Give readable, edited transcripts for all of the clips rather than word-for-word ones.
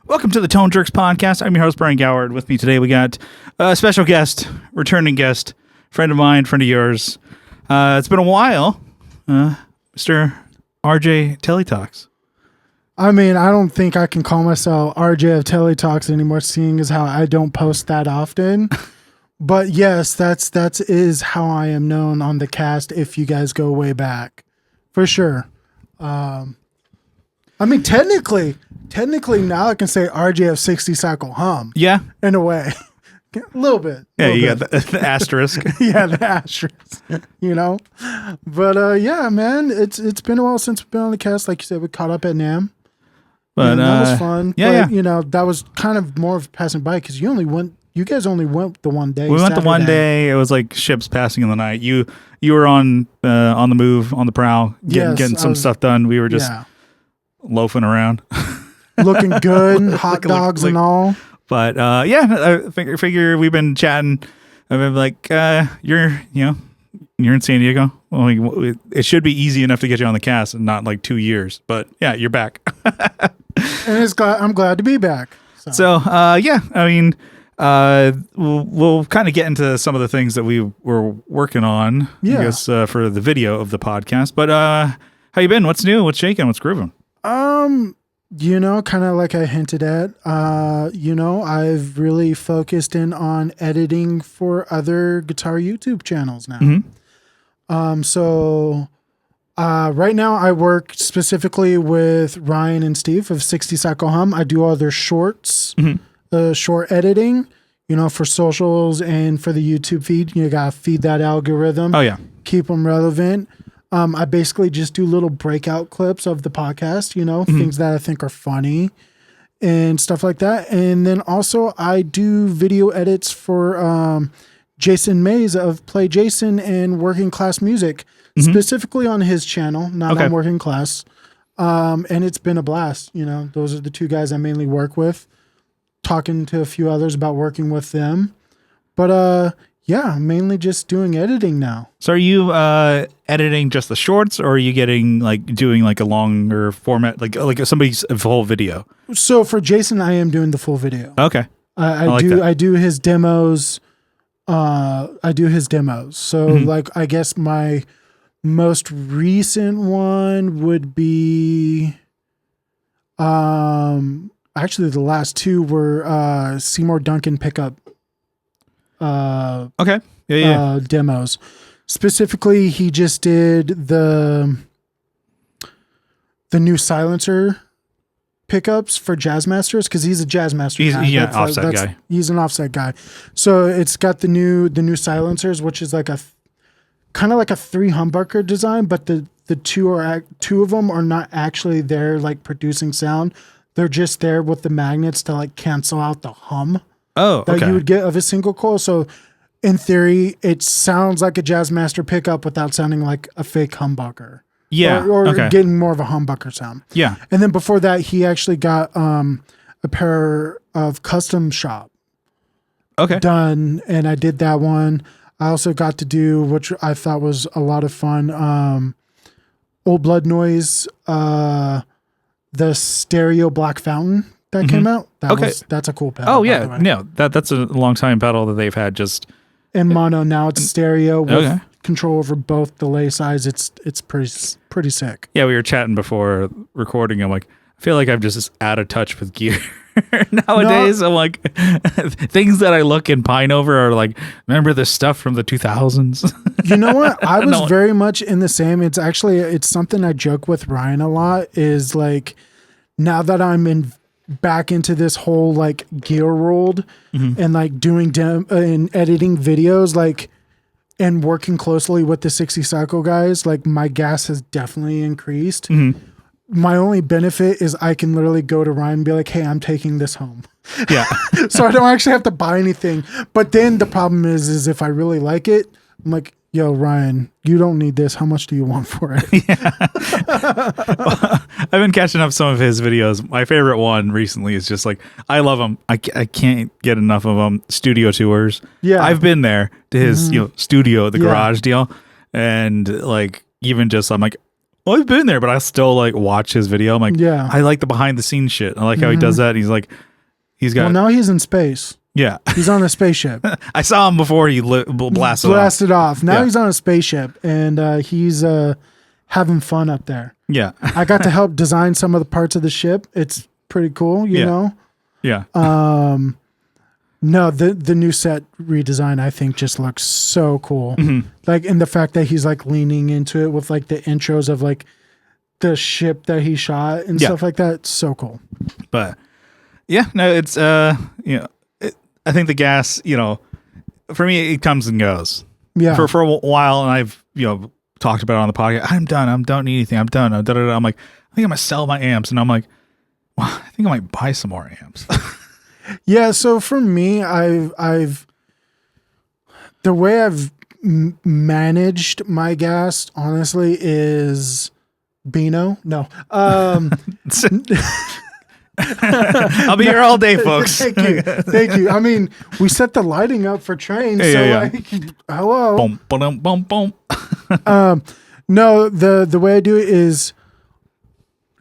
Welcome to the Tone Jerks podcast. I'm your host, Brian Gower. And with me today, we got a special guest, returning guest, friend of mine, friend of yours. It's been a while, Mr. RJ Teletalks. I mean, I don't think I can call myself RJ of Teletalks anymore, seeing as how I don't post that often. But yes, that is how I am known on the cast if you guys go way back. For sure. I mean, technically now I can say RJ of 60 Cycle Hum. Yeah. In a way. A little bit. Yeah, you got the asterisk. Yeah, the asterisk. You know? But yeah, man, it's been a while since we've been on the cast. Like you said, we caught up at NAMM. But that was fun. Yeah, but, you know, that was kind of more of passing by because you guys only went the one day. We went the one day. It was like ships passing in the night. You were on the move, on the prowl, getting some stuff done. We were just loafing around. Looking good, hot dogs and all. But yeah, I figure we've been chatting. I've been like, you're in San Diego. Well, it should be easy enough to get you on the cast in not like 2 years. But yeah, you're back. And I'm glad to be back. So yeah, I mean, we'll kind of get into some of the things that we were working on. Yeah. I guess for the video of the podcast. But how you been? What's new? What's shaking? What's grooving? You know, kind of like I hinted at, you know, I've really focused in on editing for other guitar YouTube channels now. Mm-hmm. So right now I work specifically with Ryan and Steve of 60 Cycle Hum. I do all their shorts, short editing, you know, for socials and for the YouTube feed. You got to feed that algorithm. Oh, yeah. Keep them relevant. I basically just do little breakout clips of the podcast, you know, things that I think are funny and stuff like that. And then also I do video edits for Jason Mays of Play Jason and Working Class Music, specifically on his channel, not on Working Class. And it's been a blast. You know, those are the two guys I mainly work with, talking to a few others about working with them. But yeah, mainly just doing editing now. So are you editing just the shorts, or are you doing like a longer format, like somebody's whole video? So for Jason, I am doing the full video. Okay. I do his demos. So like, I guess my most recent one would be, actually the last two were Seymour Duncan pickup. Okay. Yeah. Demos. Specifically, he just did the new silencer pickups for Jazzmasters because he's a Jazzmaster guy. He's offset guy. He's an offset guy. So it's got the new silencers, which is like a kind of like a 3 humbucker design, but the two of them are not actually there like producing sound. They're just there with the magnets to like cancel out the hum. Oh, okay. That you would get of a single coil. So in theory, it sounds like a Jazzmaster pickup without sounding like a fake humbucker. Yeah. Or getting more of a humbucker sound. Yeah. And then before that, he actually got a pair of custom shop done, and I did that one. I also got to do, which I thought was a lot of fun, Old Blood Noise, the stereo Black Fountain that came out. That's a cool pedal. Oh yeah, no, that's a long time pedal that they've had just in mono. Now it's stereo with control over both delay sides. It's pretty sick. Yeah, we were chatting before recording. I'm like, I feel like I'm just out of touch with gear nowadays. I'm like, things that I look and pine over are like, remember this stuff from the 2000s? You know what? I was very much in the same. It's something I joke with Ryan a lot. Is like, now that I'm back into this whole like gear world and like doing and editing videos, like, and working closely with the 60 Cycle guys, like my gas has definitely increased. My only benefit is I can literally go to Ryan and be like, hey, I'm taking this home. Yeah. So I don't actually have to buy anything. But then the problem is if I really like it, I'm like, yo, Ryan, you don't need this. How much do you want for it? Well, I've been catching up some of his videos. My favorite one recently is just like, I love him. I can't get enough of them. Studio tours. Yeah. I've been there to his studio, the garage deal. And like, even just, I'm like, Well, we've been there, but I still like watch his video. I'm like, Yeah. I like the behind the scenes shit. I like how he does that. He's like, he's got. Well, now he's in space. Yeah. He's on a spaceship. I saw him before he blasted off. Now Yeah. he's on a spaceship, and he's having fun up there. Yeah. I got to help design some of the parts of the ship. It's pretty cool, you know? Yeah. No, the new set redesign, I think, just looks so cool. Like, in the fact that he's like leaning into it with like the intros of like the ship that he shot and stuff like that. It's so cool. But yeah, no, it's, I think the gas, for me, it comes and goes. Yeah. For a while, and I've, talked about it on the podcast. I'm done. I don't need anything. I'm done. I'm like, I think I'm going to sell my amps. And I'm like, well, I think I might buy some more amps. Yeah. So for me, I've the way I've managed my gas, honestly, is Beano. No. I'll be here all day, folks. Thank you. I mean, we set the lighting up for trains. Like, hello. Boom, boom, boom, boom. No, the way I do it is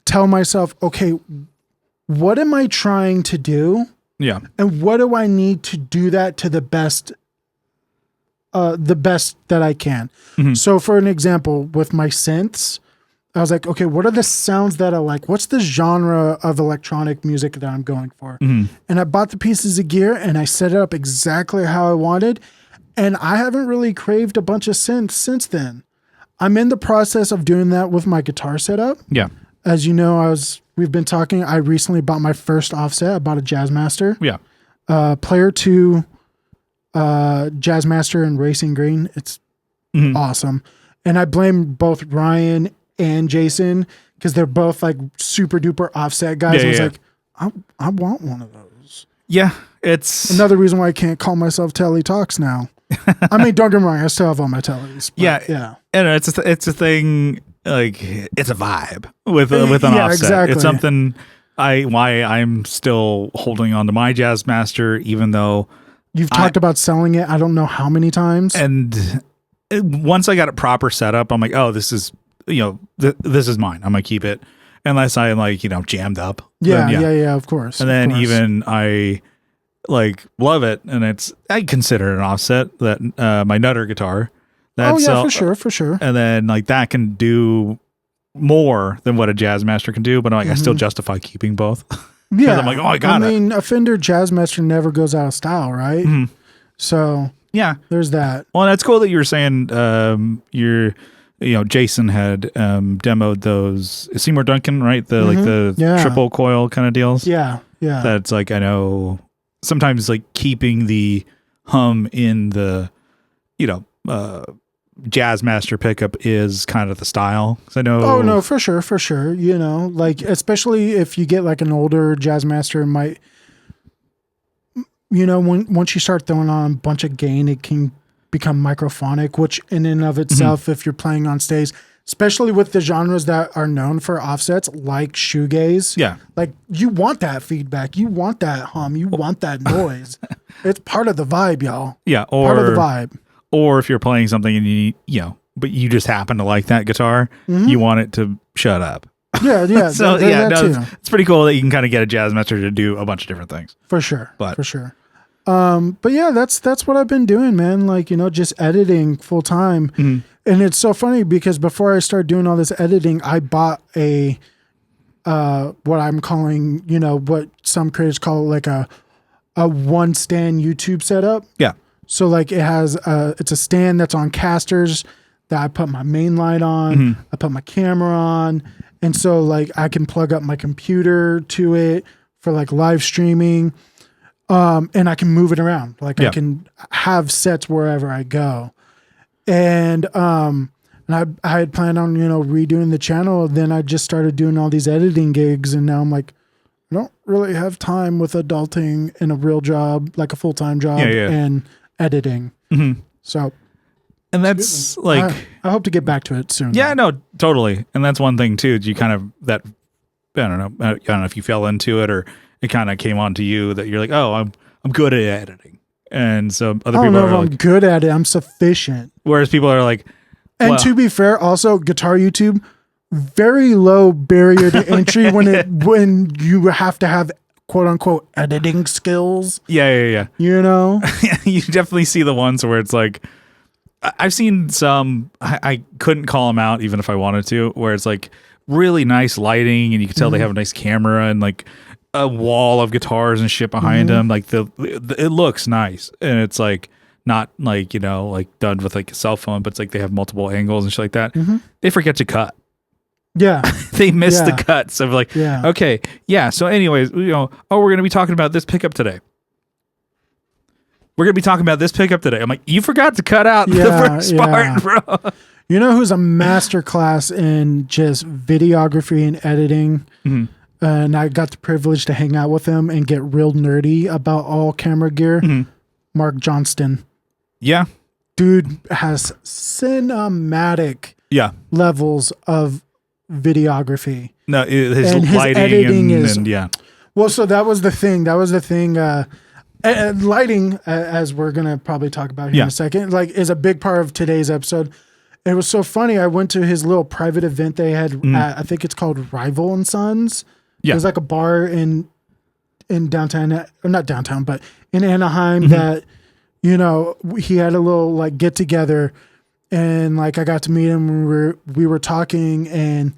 tell myself, okay, what am I trying to do? Yeah. And what do I need to do that to the best that I can? So for an example, with my synths, I was like, okay, what are the sounds that I like? What's the genre of electronic music that I'm going for? And I bought the pieces of gear and I set it up exactly how I wanted. And I haven't really craved a bunch of synths since then. I'm in the process of doing that with my guitar setup. Yeah. As you know, we've been talking. I recently bought my first offset. I bought a Jazzmaster. Yeah. Player 2 Jazzmaster in Racing Green. It's awesome. And I blame both Ryan and Jason because they're both like super duper offset guys. I was like, I want one of those. Yeah. It's another reason why I can't call myself Telly Talks now. I mean, don't get me wrong. I still have all my Tellys. Yeah. And it's a thing. Like, it's a vibe with an offset. Exactly. It's something why I'm still holding on to my Jazzmaster, even though you've talked about selling it. I don't know how many times. And once I got it proper set up, I'm like, oh, this is, this is mine. I'm gonna keep it unless I like, jammed up. Yeah, of course. And then even I like love it, and I consider it an offset that my Nutter guitar. For sure. And then like that can do more than what a Jazzmaster can do, but like I still justify keeping both. Yeah, I'm like, oh, I got it. I mean, a Fender Jazzmaster never goes out of style, right? So yeah, there's that. Well, that's cool that you were saying Jason had demoed those Seymour Duncan, right? The triple coil kind of deals. Yeah. That's like, I know sometimes like keeping the hum in the Jazzmaster pickup is kind of the style. I know. Oh no, for sure. Like especially if you get like an older Jazzmaster, it might, once you start throwing on a bunch of gain, it can become microphonic, which in and of itself, if you're playing on stage, especially with the genres that are known for offsets like shoegaze, like you want that feedback, you want that hum, you want that noise. It's part of the vibe, y'all. Yeah, part of the vibe. Or if you're playing something and but you just happen to like that guitar, you want it to shut up. Yeah. So it's pretty cool that you can kind of get a Jazzmaster to do a bunch of different things. For sure. But yeah, that's what I've been doing, man. Like, just editing full time. And it's so funny because before I started doing all this editing, I bought a what I'm calling, what some creators call like a one stand YouTube setup. Yeah. So like it's a stand that's on casters that I put my main light on, I put my camera on. And so like I can plug up my computer to it for like live streaming. And I can move it around. Like I can have sets wherever I go. And I had planned on, redoing the channel. Then I just started doing all these editing gigs. And now I'm like, I don't really have time with adulting and a real job, like a full-time job and editing. So, and that's like, I hope to get back to it soon. Yeah, no, totally. And that's one thing too. You kind of I don't know if you fell into it or it kind of came on to you that you're like, oh, I'm good at editing. And so other people are like, I'm good at it. I'm sufficient. Whereas people are like, and to be fair, also guitar YouTube, very low barrier to entry when you have to have quote unquote editing skills. Yeah. You know? You definitely see the ones where it's like, I've seen some, I couldn't call them out even if I wanted to, where it's like really nice lighting and you can tell they have a nice camera and like a wall of guitars and shit behind them. Like it looks nice. And it's like not like, you know, like done with like a cell phone, but it's like they have multiple angles and shit like that. They forget to cut. Yeah. They miss the cuts of like, Yeah. okay. Yeah. So anyways, you know, we're going to be talking about this pickup today. We're going to be talking about this pickup today. I'm like, you forgot to cut out the first part, bro. You know who's a masterclass in just videography and editing? And I got the privilege to hang out with him and get real nerdy about all camera gear. Mark Johnston. Yeah. Dude has cinematic levels of videography. No, his and lighting editing is, yeah. Well, so that was the thing. Lighting, as we're going to probably talk about here in a second, like is a big part of today's episode. It was so funny. I went to his little private event they had at, I think it's called Rival and Sons. Yeah. It was like a bar in downtown, or not downtown, but in Anaheim that, you know, he had a little like get together and like I got to meet him and we were talking and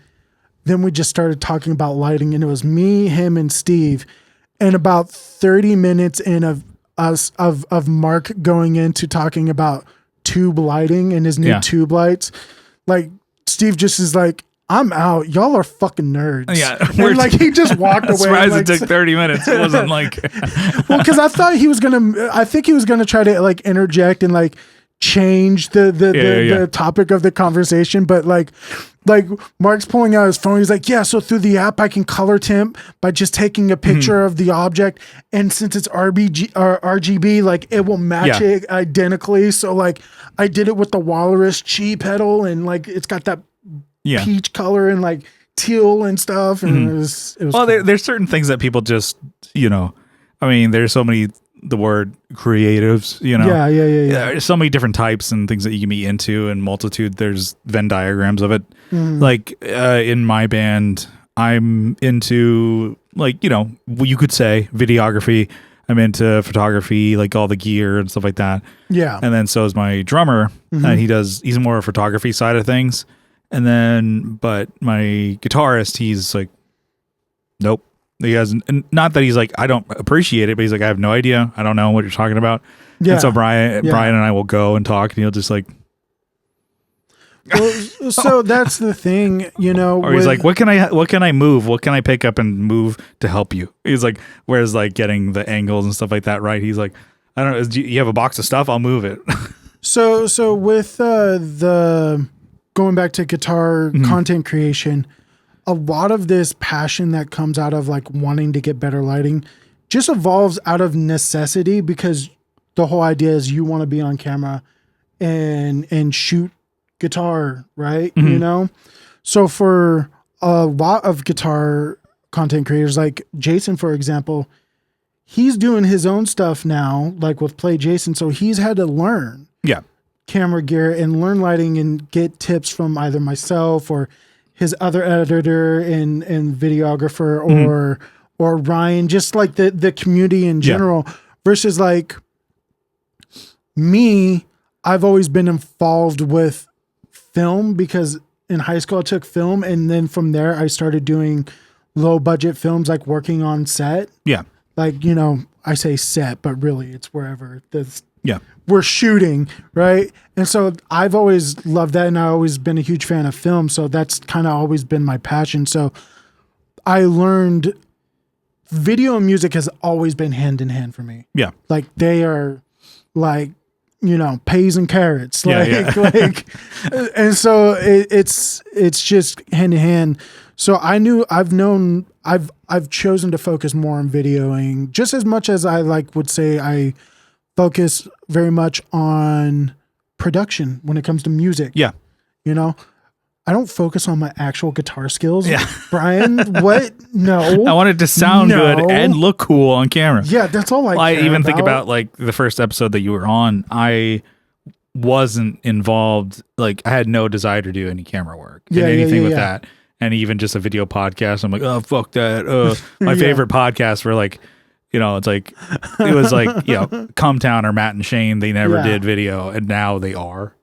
then we just started talking about lighting and it was me, him and Steve. And about 30 minutes in of us of Mark going into talking about tube lighting and his new tube lights, like Steve just is like, I'm out. Y'all are fucking nerds. Yeah. And like he just walked away. Surprised like, it took 30 minutes. It wasn't like well, because I think he was gonna try to like interject and like change the topic of the conversation, but like Mark's pulling out his phone. He's like, yeah, so through the app I can color temp by just taking a picture of the object, and since it's RGB, like it will match it identically. So like I did it with the Walrus Chi pedal, and like it's got that peach color and like teal and stuff, and it was well, cool. there's certain things that people just, you know, I mean, there's so many, the word creatives, you know, there's so many different types and things that you can be into, and multitude. There's Venn diagrams of it. Like in my band, I'm into, like, you know, you could say videography. I'm into photography, like all the gear and stuff like that. Yeah. And then so is my drummer, and he's more a photography side of things. And then, but my guitarist, he's like, nope. He hasn't, not that he's like, I don't appreciate it, but he's like, I have no idea. I don't know what you're talking about. Yeah. And so Brian and I will go and talk, and he'll just like, well, so that's the thing, you know. Or he's like, what can I move? What can I pick up and move to help you? He's like, whereas like getting the angles and stuff like that, right? He's like, I don't know. Do you have a box of stuff? I'll move it. So with the going back to guitar content creation, a lot of this passion that comes out of like wanting to get better lighting just evolves out of necessity, because the whole idea is you want to be on camera and shoot guitar, right? You know? So for a lot of guitar content creators, like Jason, for example, he's doing his own stuff now, like with Play Jason. So he's had to learn camera gear and learn lighting and get tips from either myself or his other editor and videographer or Ryan, just like the community in general, versus like me, I've always been involved with film because in high school I took film, and then from there I started doing low budget films, like working on set. Yeah. Like, you know, I say set, but really it's wherever we're shooting, right? And so I've always loved that, and I've always been a huge fan of film, so that's kind of always been my passion. So I learned video and music has always been hand in hand for me. Yeah. Like they are like, you know, peas and carrots. Like, and so it's just hand in hand. So I've chosen to focus more on videoing just as much as I would say I focus very much on production when it comes to music. Yeah. You know, I don't focus on my actual guitar skills. Yeah. Brian, what? No. I want it to sound good and look cool on camera. Yeah, that's all I care even think about like the first episode that you were on. I wasn't involved. Like I had no desire to do any camera work, anything with that. and even just a video podcast. I'm like, oh, fuck that. My favorite podcasts were like, it's like, it was like, Cumtown or Matt and Shane, they never did video, and now they are.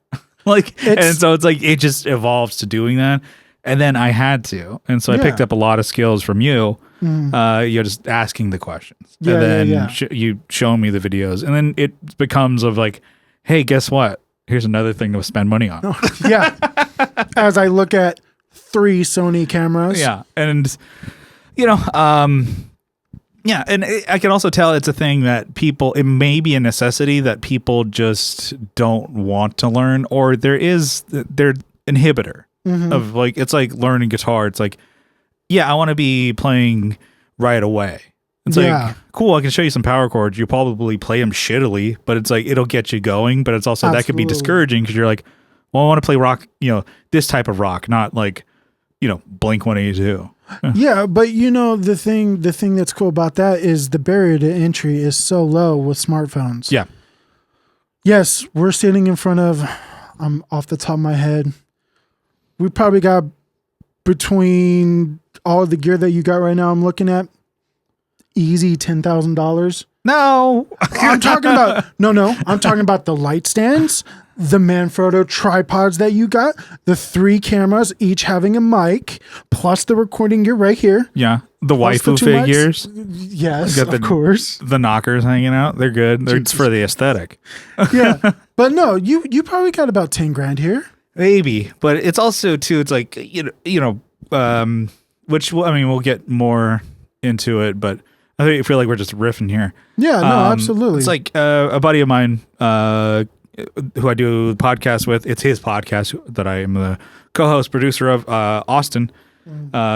And so it's like, it just evolves to doing that. And then I had to. And so I picked up a lot of skills from you, just asking the questions. And then you show me the videos. And then it becomes of like, hey, guess what? Here's another thing to spend money on. As I look at 3 Sony cameras. Yeah. And, and I can also tell it's a thing that it may be a necessity that people just don't want to learn, or their inhibitor of like, it's like learning guitar. It's like, I want to be playing right away. It's like, cool, I can show you some power chords. You probably play them shittily, but it's like, it'll get you going. But it's also, that could be discouraging because you're like, well, I want to play rock, this type of rock, not like, Blink-182. Yeah, but the thing that's cool about that is the barrier to entry is so low with smartphones. Yeah. Yes, we're sitting in front of, I'm off the top of my head, we probably got, between all the gear that you got right now, I'm looking at easy $10,000. No. I'm talking about I'm talking about the light stands, the Manfrotto tripods that you got, the 3 cameras, each having a mic, plus the recording gear right here. Yeah. The waifu figures. Yes, of course. The knockers hanging out. They're good. It's for the aesthetic. Yeah. But no, you probably got about 10 grand here. Maybe. But it's also too, it's like, which we'll get more into it, but I feel like we're just riffing here. Yeah, no, absolutely. It's like a buddy of mine, who I do the podcast with. It's his podcast that I am the co-host producer of, Austin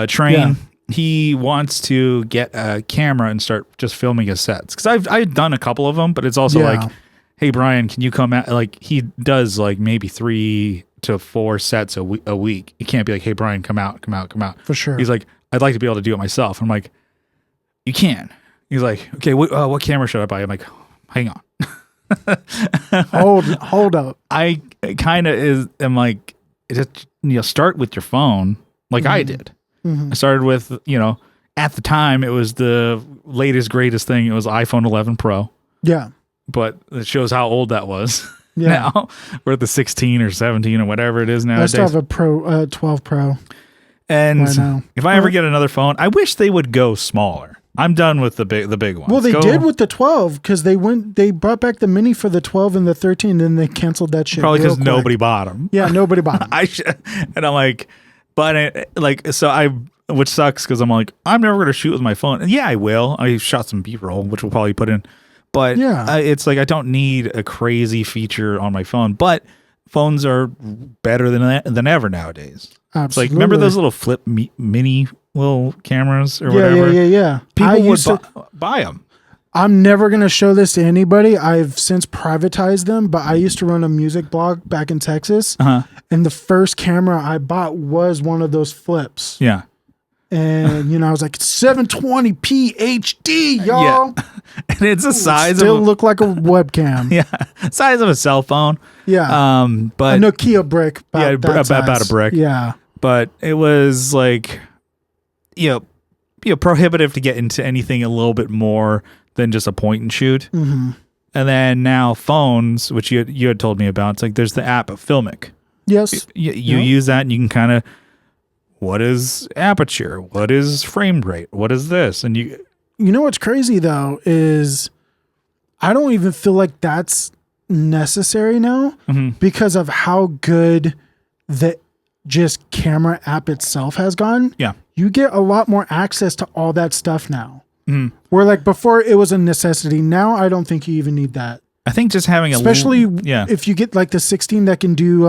Train. Yeah. He wants to get a camera and start just filming his sets. Cause I've done a couple of them, but it's also like, hey Brian, can you come out? Like he does like maybe 3 to 4 sets a week. He can't be like, hey Brian, come out. For sure. He's like, I'd like to be able to do it myself. I'm like, you can. He's like, okay, what camera should I buy? I'm like, hang on. hold up. I kind of am like, just start with your phone, like I did. I started with at the time it was the latest greatest thing. It was iPhone 11 Pro. Yeah, but it shows how old that was. Yeah. Now we're at the 16 or 17 or whatever it is now. I still have a 12 Pro. And right if I ever get another phone, I wish they would go smaller. I'm done with the big ones. Well, they did with the 12 because they brought back the mini for the 12 and the 13, and then they canceled that shit. Probably because nobody bought them. Yeah, nobody bought them. And I'm like, which sucks because I'm like, I'm never going to shoot with my phone. And yeah, I will. I shot some B-roll, which we'll probably put in. But it's like I don't need a crazy feature on my phone. But phones are better than ever nowadays. Absolutely. It's like, remember those little flip mini little cameras or whatever? Yeah. People would buy them. I'm never going to show this to anybody. I've since privatized them, but I used to run a music blog back in Texas. And the first camera I bought was one of those flips. Yeah. And, I was like, 720p HD, y'all. Yeah. And it's the size still look like a webcam. Yeah. Size of a cell phone. Yeah. But a Nokia brick. About a brick. Yeah. But it was like, prohibitive to get into anything a little bit more than just a point and shoot. And then now phones, which you had told me about, it's like there's the app of Filmic. Yes. You use that and you can kind of, what is aperture? What is frame rate? What is this? And you know what's crazy though is I don't even feel like that's necessary now because of how good the just camera app itself has gone. Yeah. You get a lot more access to all that stuff now. Where like before it was a necessity. Now I don't think you even need that. I think just having especially if you get like the 16 that can do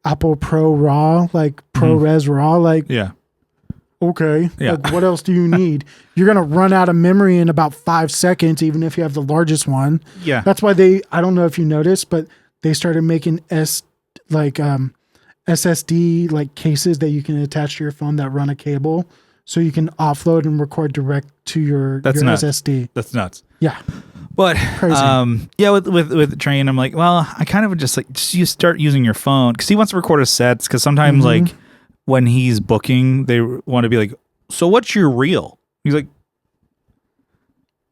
Apple Pro RAW, like ProRes RAW, like okay, like what else do you need? You're gonna run out of memory in about 5 seconds, even if you have the largest one. Yeah, that's why I don't know if you noticed, but they started making SSD like cases that you can attach to your phone that run a cable, so you can offload and record direct to your SSD. That's nuts. Yeah. But crazy. With Train, I'm like, well, I kind of would just like you start using your phone because he wants to record his sets because sometimes like when he's booking, they want to be like, so what's your reel? He's like,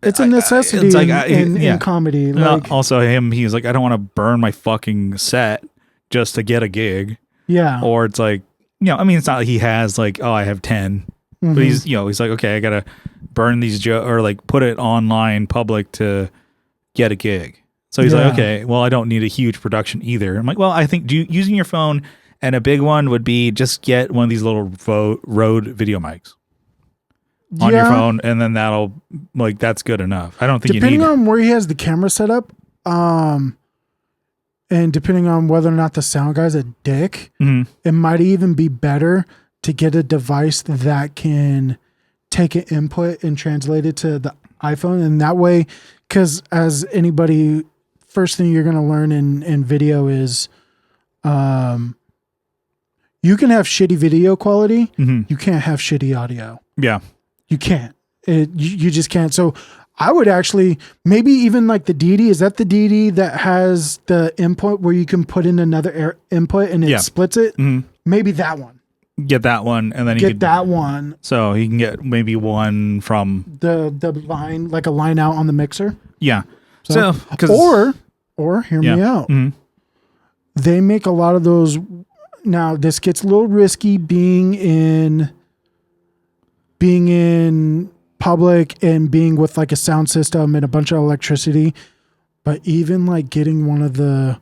it's a necessity it's like, in comedy. Like, also he's like, I don't want to burn my fucking set just to get a gig. yeah. Or it's like, I mean, it's not like he has like, oh, I have 10, but he's like, okay, I got to burn these or like put it online public to get a gig. So he's like, okay, well, I don't need a huge production either. I'm like, well, I think using your phone, and a big one would be just get one of these little Rode video mics on your phone, and then that's good enough. I don't think depending you need on where he has the camera set up, and depending on whether or not the sound guy's a dick, it might even be better to get a device that can take an input and translate it to the iPhone. And that way, because as anybody, first thing you're going to learn in video is, you can have shitty video quality. You can't have shitty audio. Yeah. You can't. You just can't. So I would actually, maybe even like the DD, is that the DD that has the input where you can put in another input and it splits it? Maybe that one. Get that one, and then get that one. So he can get maybe one from the line, like a line out on the mixer. Yeah. So or hear me out. They make a lot of those. Now this gets a little risky being in public and being with like a sound system and a bunch of electricity, but even like getting one of the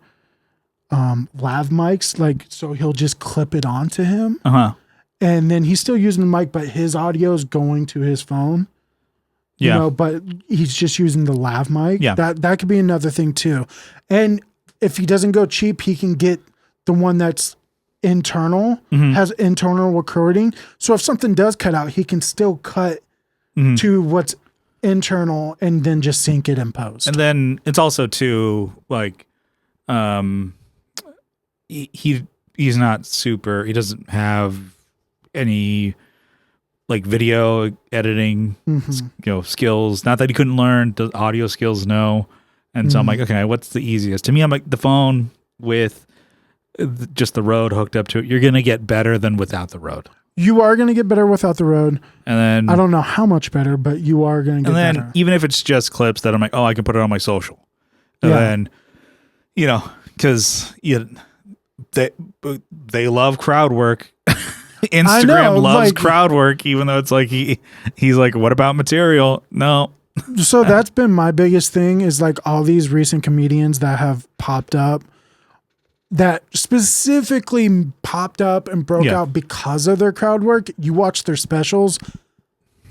lav mics, like, so he'll just clip it onto him, and then he's still using the mic, but his audio is going to his phone. You know, but he's just using the lav mic. Yeah, that could be another thing too. And if he doesn't go cheap, he can get the one that's internal, has internal recording. So if something does cut out, he can still cut to what's internal and then just sync it in post. And then it's also too like, he's not super. He doesn't have any like video editing, skills. Not that he couldn't learn the audio skills, no. And so I'm like, okay, what's the easiest? To me, I'm like, the phone with just the Rode hooked up to it, you're going to get better than without the Rode. You are going to get better without the Rode. And then I don't know how much better, but you are going to get better. And then even if it's just clips that I'm like, oh, I can put it on my social. And then, because they love crowd work. Instagram loves crowd work, even though it's like he's like, what about material? No. So that's been my biggest thing, is like all these recent comedians that have popped up, that specifically popped up and broke out because of their crowd work. You watch their specials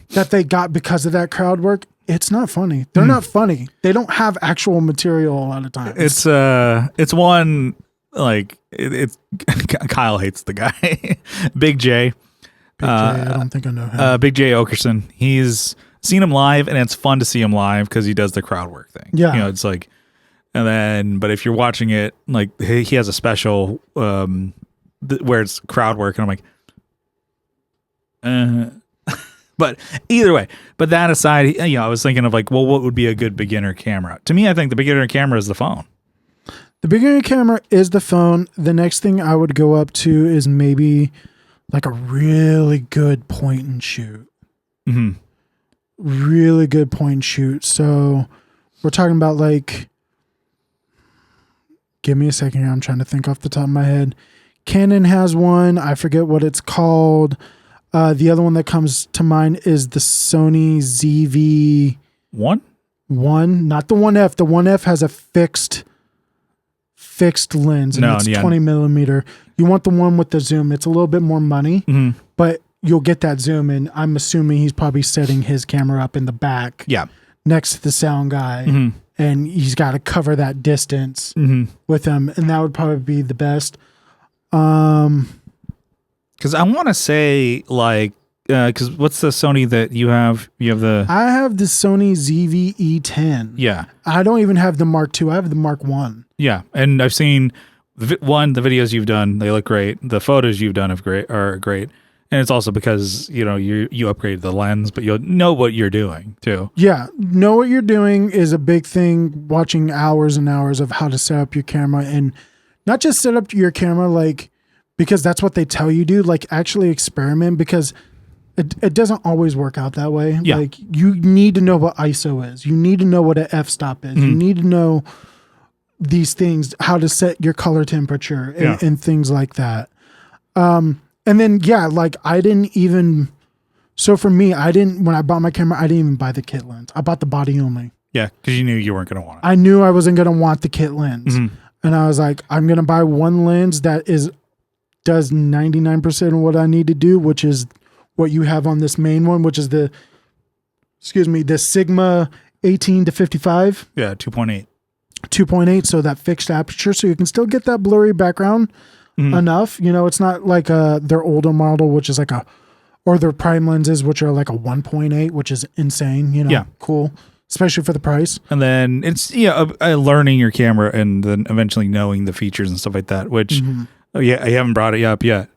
that they got because of that crowd work. It's not funny. They're not funny. They don't have actual material a lot of times. It's one, like, it's Kyle hates the guy. Big J. I don't think I know him. Big J Okerson. He's seen him live, and it's fun to see him live because he does the crowd work thing. Yeah. It's like, and then, but if you're watching it, like, he has a special where it's crowd work, and I'm like, but either way, but that aside, I was thinking of like, well, what would be a good beginner camera? To me, I think the beginner camera is the phone. The beginner camera is the phone. The next thing I would go up to is maybe like a really good point and shoot. Really good point and shoot. So we're talking about like, give me a second here. I'm trying to think off the top of my head. Canon has one. I forget what it's called. The other one that comes to mind is the Sony ZV-1. Not the 1F. The 1F has a fixed lens, and it's 20 millimeter. You want the one with the zoom. It's a little bit more money, but you'll get that zoom. And I'm assuming he's probably setting his camera up in the back, next to the sound guy, and he's got to cover that distance with him, and that would probably be the best. Because I want to say, like, because what's the Sony that you have? You have the... I have the Sony ZV-E10. Yeah. I don't even have the Mark II. I have the Mark I. Yeah, and I've seen, the videos you've done, they look great. The photos you've done are great. And it's also because, you upgraded the lens, but you'll know what you're doing, too. Yeah, know what you're doing is a big thing, watching hours and hours of how to set up your camera. And not just set up your camera, like... because that's what they tell you do. Like actually experiment, because it doesn't always work out that way. Yeah. Like you need to know what ISO is. You need to know what an f-stop is. You need to know these things, how to set your color temperature and things like that. And then, like I didn't even, so for me, when I bought my camera, I didn't even buy the kit lens. I bought the body only. Yeah. Cause you knew you weren't going to want it. I knew I wasn't going to want the kit lens. And I was like, I'm going to buy one lens that does 99% of what I need to do, which is what you have on this main one, which is the Sigma 18 to 55. Yeah. 2.8. 2.8. So that fixed aperture. So you can still get that blurry background enough. You know, it's not like their older model, which is like or their prime lenses, which are like a 1.8, which is insane, you know, cool, especially for the price. And then it's, learning your camera and then eventually knowing the features and stuff like that, which, I haven't brought it up yet.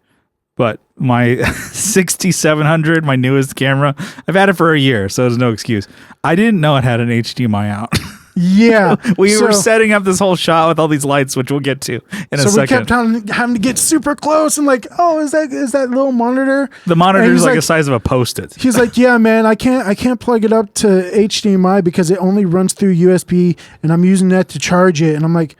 But my 6700, my newest camera, I've had it for a year, so there's no excuse. I didn't know it had an HDMI out. Yeah. We were setting up this whole shot with all these lights, which we'll get to in a second. So we kept having to get super close and like, oh, is that little monitor? The monitor is like the size of a Post-it. He's like, yeah, man, I can't plug it up to HDMI because it only runs through USB and I'm using that to charge it. And I'm like,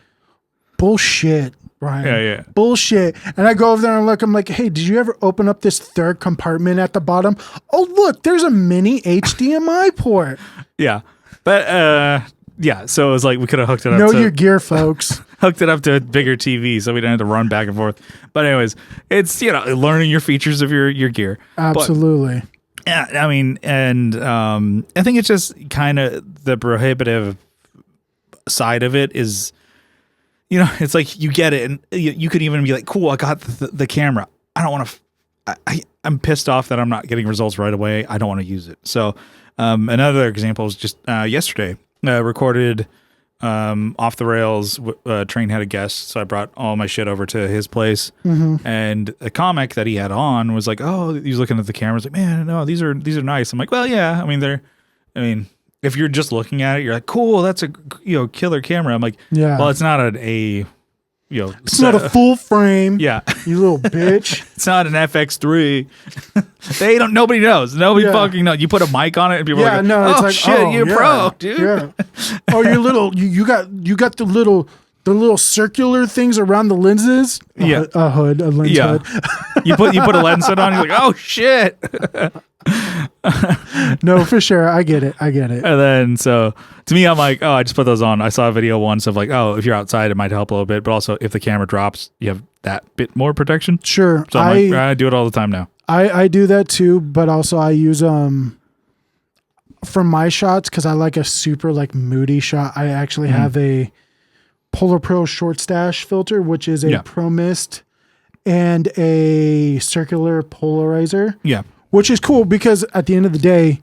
bullshit. Ryan. Yeah. Bullshit. And I go over there and look, I'm like, hey, did you ever open up this third compartment at the bottom? Oh, look, there's a mini HDMI port. Yeah. But, so it was like we could have hooked it up. Know your gear, folks. Hooked it up to a bigger TV so we didn't have to run back and forth. But anyways, it's, learning your features of your gear. Absolutely. But, yeah, I mean, and I think it's just kind of the prohibitive side of it is, it's like you get it, and you could even be like, cool, I got the camera. I don't want to, I'm pissed off that I'm not getting results right away. I don't want to use it. So another example is just yesterday, recorded off the rails. Train had a guest, so I brought all my shit over to his place, and the comic that he had on was like, oh, he's looking at the cameras like, man, no, these are nice. I'm like, well, yeah, if you're just looking at it, you're like, cool, that's a killer camera. I'm like, well, it's not it's not a full frame. Yeah, you little bitch. It's not an FX3. Nobody knows. Nobody fucking knows. You put a mic on it and people are like, oh, it's like, shit, you're pro, dude. Yeah. Oh, you're little. You got the little circular things around the lenses. A lens hood. you put a lens hood on. You're like, oh shit. No, for sure. I get it. And then, so to me, I'm like, oh, I just put those on. I saw a video once of like, oh, if you're outside, it might help a little bit, but also if the camera drops, you have that bit more protection. Sure. So I do it all the time now. I do that too, but also I use for my shots, because I like a super like moody shot. I actually have a Polar Pro short stash filter, which is a Pro Mist and a circular polarizer. Yeah. Which is cool because at the end of the day,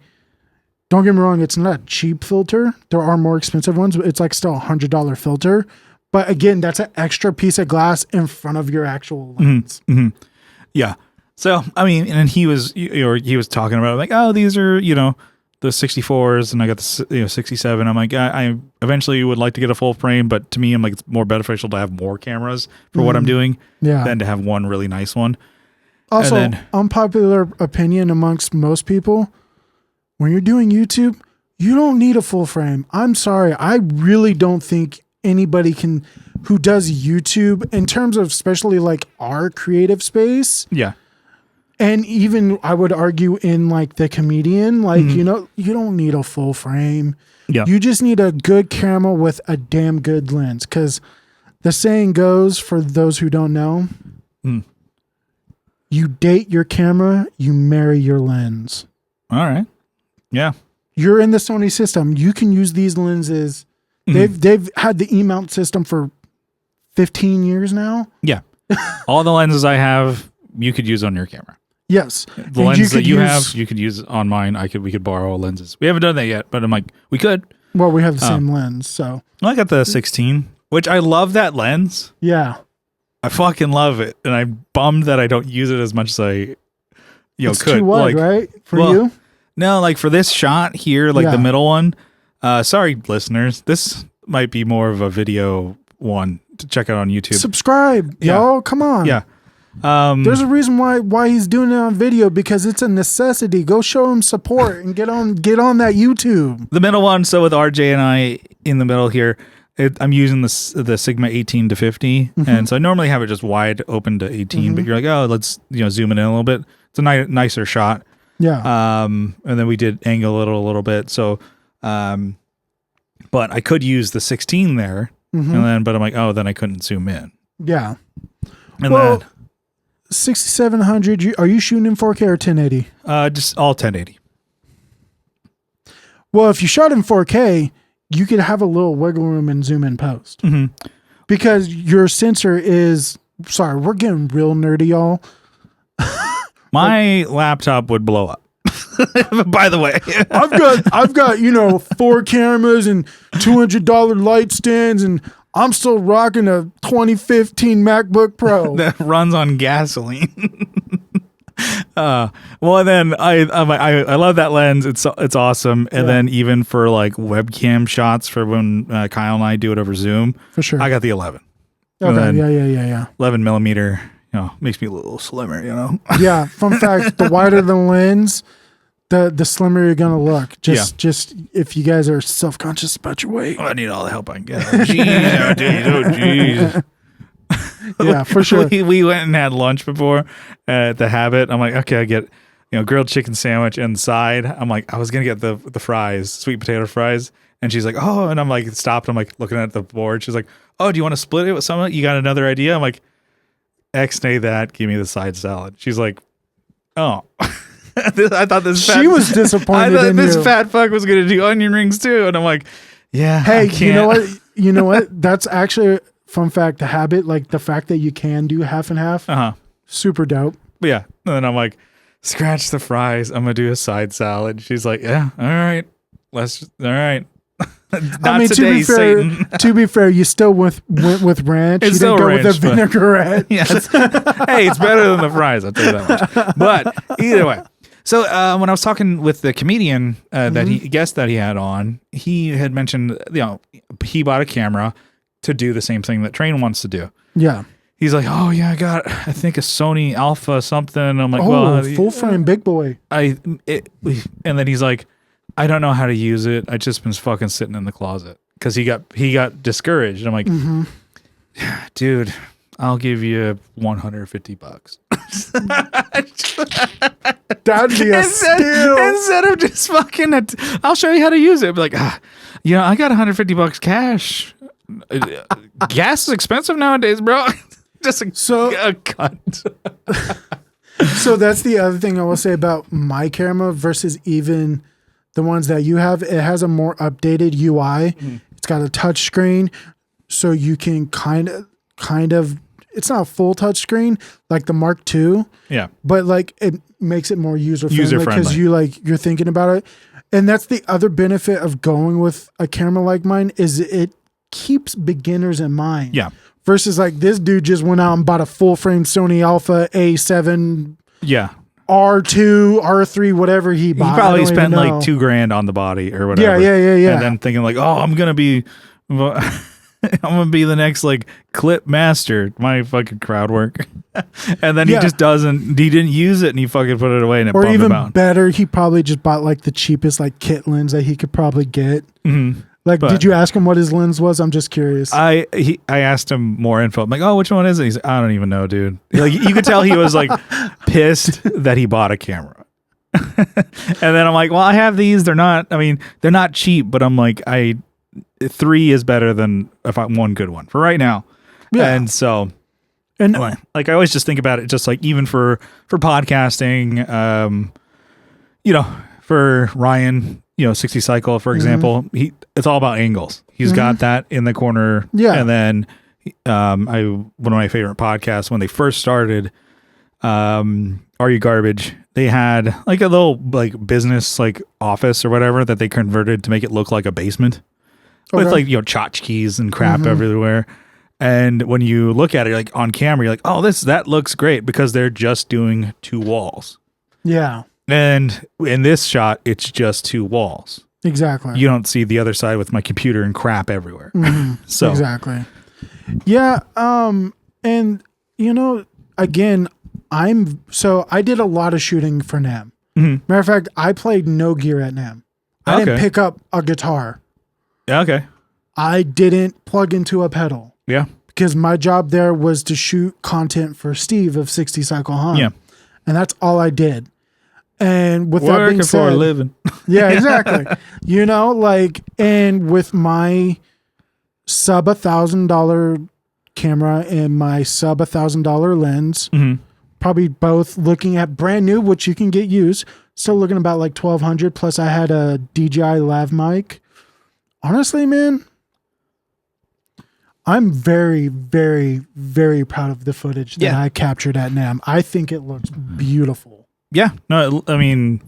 don't get me wrong, it's not a cheap filter. There are more expensive ones, but it's like still $100 filter. But again, that's an extra piece of glass in front of your actual lens. Yeah. So, and he was talking about like, oh, these are, the 64s and I got the 67. I'm like, I eventually would like to get a full frame, but to me, I'm like, it's more beneficial to have more cameras for what I'm doing than to have one really nice one. Also, unpopular opinion amongst most people, when you're doing YouTube, you don't need a full frame. I'm sorry. I really don't think anybody who does YouTube in terms of especially like our creative space. Yeah. And even I would argue in like the comedian, like, you don't need a full frame. Yeah. You just need a good camera with a damn good lens. Because the saying goes, for those who don't know, you date your camera, you marry your lens. All right. Yeah. You're in the Sony system. You can use these lenses. They've had the E-mount system for 15 years now. Yeah. All the lenses I have, you could use on your camera. Yes. The lens that you have, you could use on mine. We could borrow lenses. We haven't done that yet, but I'm like, we could. Well, we have the same lens, so. I got the 16, which I love that lens. Yeah. I fucking love it. And I'm bummed that I don't use it as much as I it's could. Too wide, right? For you? No, like for this shot here, like the middle one. Sorry, listeners. This might be more of a video one to check out on YouTube. Subscribe, y'all. Come on. Yeah. There's a reason why he's doing it on video, because it's a necessity. Go show him support and get on that YouTube. The middle one. So with RJ and I in the middle here, I'm using the Sigma 18 to 50, and so I normally have it just wide open to 18. But you're like, oh, let's zoom it in a little bit. It's a nicer shot. Yeah. And then we did angle it a little bit. So, but I could use the 16 there, but I'm like, oh, then I couldn't zoom in. Yeah. And then 6700. Are you shooting in 4K or 1080? Just all 1080. Well, if you shot in 4K, you could have a little wiggle room and zoom in post, because your sensor is. Sorry, we're getting real nerdy, y'all. My laptop would blow up. By the way, I've got 4 cameras and $200 light stands, and I'm still rocking a 2015 MacBook Pro that runs on gasoline. Well, and then I love that lens. It's awesome. And then even for like webcam shots for when Kyle and I do it over Zoom, for sure, I got the 11. Okay, yeah. 11 millimeter. Makes me a little slimmer. Yeah. Fun fact: the wider the lens, the slimmer you're gonna look. Just if you guys are self-conscious about your weight. I need all the help I can get. Jeez. Yeah, for sure. We went and had lunch before at the Habit. I'm like, okay, I get grilled chicken sandwich and side. I'm like, I was gonna get the fries, sweet potato fries, and she's like, oh, and I'm like, stopped. I'm like looking at the board. She's like, oh, do you want to split it with someone? You got another idea? I'm like, X-nay that. Give me the side salad. She's like, oh. I thought this. She was disappointed. I thought in this you. fat fuck was gonna do onion rings too, and I'm like, yeah. Hey, you know what? You know what? That's actually. Fun fact, the Habit, like the fact that you can do half and half, super dope. But yeah, and then I'm like, scratch the fries. I'm gonna do a side salad. She's like, yeah, all right, all right. I mean, today, Satan. To be fair, you still went with ranch. It's you didn't go ranch, with a vinaigrette. Yeah, hey, it's better than the fries. I'll tell you that much. But either way. So when I was talking with the comedian that he had on, he had mentioned he bought a camera to do the same thing that Train wants to do. Yeah. He's like, oh yeah, I think a Sony Alpha something. I'm like, full frame big boy. And then he's like, I don't know how to use it. I just been fucking sitting in the closet because he got discouraged. I'm like, dude, I'll give you $150. That'd be a steal. Instead of just fucking, I'll show you how to use it. Be like, I got $150 cash. Gas is expensive nowadays, bro. Just a cut. So that's the other thing I will say about my camera versus even the ones that you have. It has a more updated UI. It's got a touch screen, so you can kind of. It's not a full touch screen like the Mark II. Yeah, but like it makes it more user friendly because you're thinking about it, and that's the other benefit of going with a camera like mine is it keeps beginners in mind. Yeah. Versus like this dude just went out and bought a full frame Sony Alpha A7. Yeah. R2, R3, whatever he bought. He probably spent like $2,000 on the body or whatever. Yeah. And then thinking like, oh, I'm gonna be the next like clip master, my fucking crowd work. And then he didn't use it and he fucking put it away and it bummed him out. Or even better, he probably just bought like the cheapest like kit lens that he could probably get. Like, did you ask him what his lens was? I'm just curious. I asked him more info. I'm like, oh, which one is it? He's like, I don't even know, dude. Like, you could tell he was like pissed that he bought a camera. And then I'm like, well, I have these. They're not cheap, but I'm like, 3 is better than if I one good one for right now. Yeah. And so, like, I always just think about it, just like even for podcasting, for Ryan. 60 cycle, for example, it's all about angles. He's got that in the corner. Yeah. And then one of my favorite podcasts when they first started, Are You Garbage? They had like a little like business like office or whatever that they converted to make it look like a basement with like, tchotchkes and crap everywhere. And when you look at it, like on camera, you're like, oh, that looks great because they're just doing 2 walls. Yeah. And in this shot, it's just 2 walls. Exactly. You don't see the other side with my computer and crap everywhere. So exactly. Yeah. And again, I did a lot of shooting for NAMM. Matter of fact, I played no gear at NAMM. I didn't pick up a guitar. Yeah, okay. I didn't plug into a pedal. Yeah. Because my job there was to shoot content for Steve of 60 Cycle Hunt. Yeah. And that's all I did. And with that Working being said, for a living. yeah, exactly. You know, like, and with my sub $1,000 camera and my sub $1,000 lens, probably both looking at brand new, which you can get used, still looking about like 1,200. Plus I had a DJI lav mic. Honestly, man, I'm very, very, very proud of the footage that I captured at NAMM. I think it looks beautiful. Yeah. No, I mean,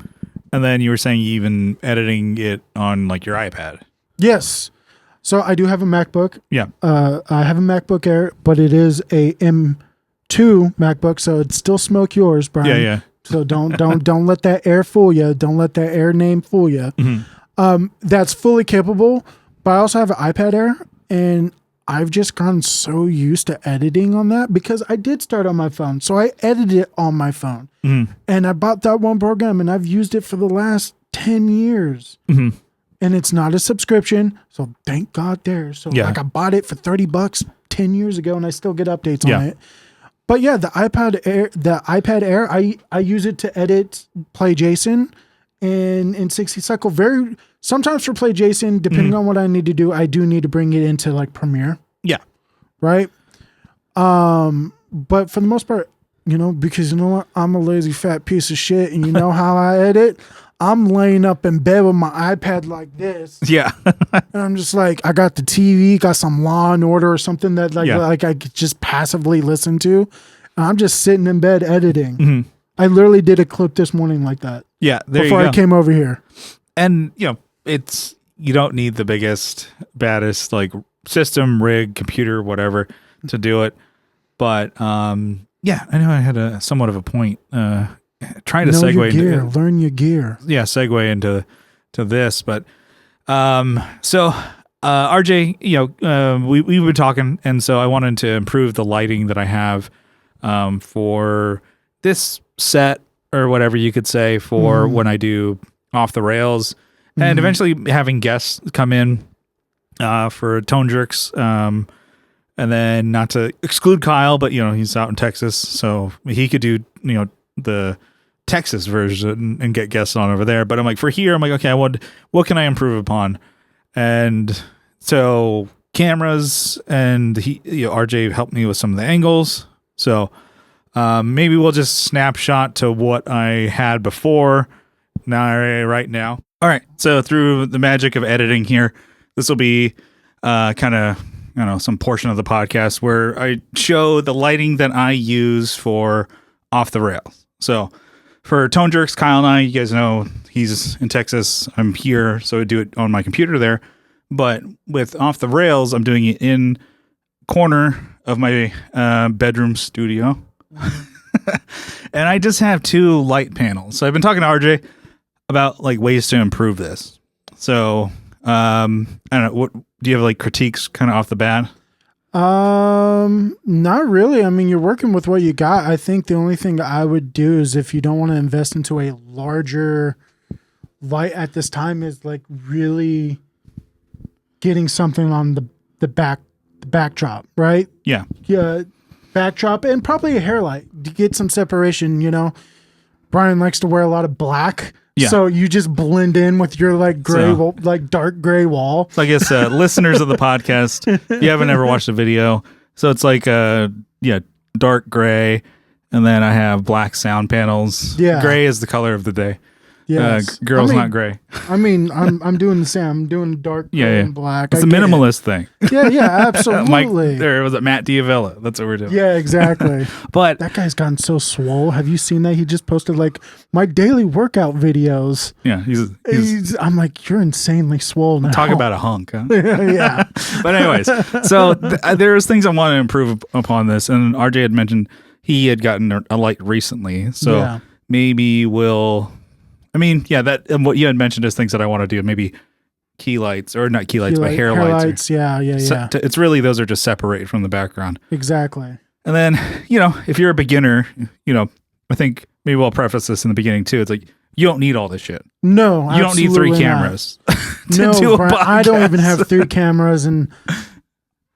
and then you were saying you even editing it on like your iPad. Yes. So I do have a MacBook. Yeah. I have a MacBook Air, but it is a M2 MacBook, so it's still smoke yours, Brian. Yeah, yeah. So don't let that Air fool you. Don't let that Air name fool you. That's fully capable, but I also have an iPad Air, and I've just gotten so used to editing on that because I did start on my phone. So I edited it on my phone. And I bought that one program, and I've used it for the last 10 years. And it's not a subscription, so thank God there. So like I bought it for $30 10 years ago, and I still get updates on it. But yeah, the iPad Air, I use it to edit Play Jason and in 60 Cycle. Sometimes for Play Jason, depending on what I need to do, I do need to bring it into like Premiere. Yeah. Right? But for the most part, you know, because you know what? I'm a lazy fat piece of shit, and you know how I edit? I'm laying up in bed with my iPad like this. Yeah. And I'm just like, I got the TV, got some Law and Order or something that like I could just passively listen to. And I'm just sitting in bed editing. I literally did a clip this morning like that. Yeah. Before I came over here. And, you know, you don't need the biggest, baddest like system, rig, computer, whatever to do it. But, yeah, I know I had somewhat of a point, trying to segue your gear, learn your gear. Yeah, segue into this, but so RJ, you know, we were talking, and so I wanted to improve the lighting that I have for this set or whatever you could say for when I do off the rails, and eventually having guests come in for Tone Jerks. And then not to exclude Kyle, but you know, he's out in Texas, so he could do, you know, the Texas version and get guests on over there. But I'm like, for here, I'm like, okay, what can I improve upon? And so cameras, and RJ helped me with some of the angles. So maybe we'll just snapshot to what I had before right now. All right. So through the magic of editing here, this will be kind of, I don't know, some portion of the podcast where I show the lighting that I use for Off the Rails. So for Tone Jerks, Kyle and I, you guys know he's in Texas. I'm here, so I do it on my computer there. But with Off the Rails, I'm doing it in corner of my bedroom studio. And I just have 2 light panels. So I've been talking to RJ about like ways to improve this. So I don't know, what do you have like critiques kind of off the bat? Not really. I mean, you're working with what you got. I think the only thing I would do is, if you don't want to invest into a larger light at this time, is like really getting something on the backdrop, right? Yeah. Yeah. Backdrop and probably a hair light to get some separation. You know, Brian likes to wear a lot of black. Yeah. So you just blend in with your like gray, like dark gray wall. So I guess listeners of the podcast, if you haven't ever watched the video, so it's like dark gray, and then I have black sound panels. Yeah, gray is the color of the day. Yeah, girls, not gray. I mean, I'm doing the same. I'm doing dark gray and black. It's a minimalist thing. Yeah, absolutely. There was a Matt Diavella. That's what we're doing. Yeah, exactly. But that guy's gotten so swole. Have you seen that? He just posted like my daily workout videos. Yeah, I'm like, you're insanely swole now. Talk about a hunk, huh? Yeah. But anyways, so there's things I want to improve upon this, and RJ had mentioned he had gotten a light recently, so maybe we'll. I mean, yeah, that and what you had mentioned is things that I want to do. Maybe key lights, or not key lights, but hair lights. Yeah. It's really, those are just separate from the background. Exactly. And then, if you're a beginner, I think maybe we'll preface this in the beginning too. It's like, you don't need all this shit. No, you don't need 3 cameras to do a Brian, podcast. I don't even have 3 cameras, and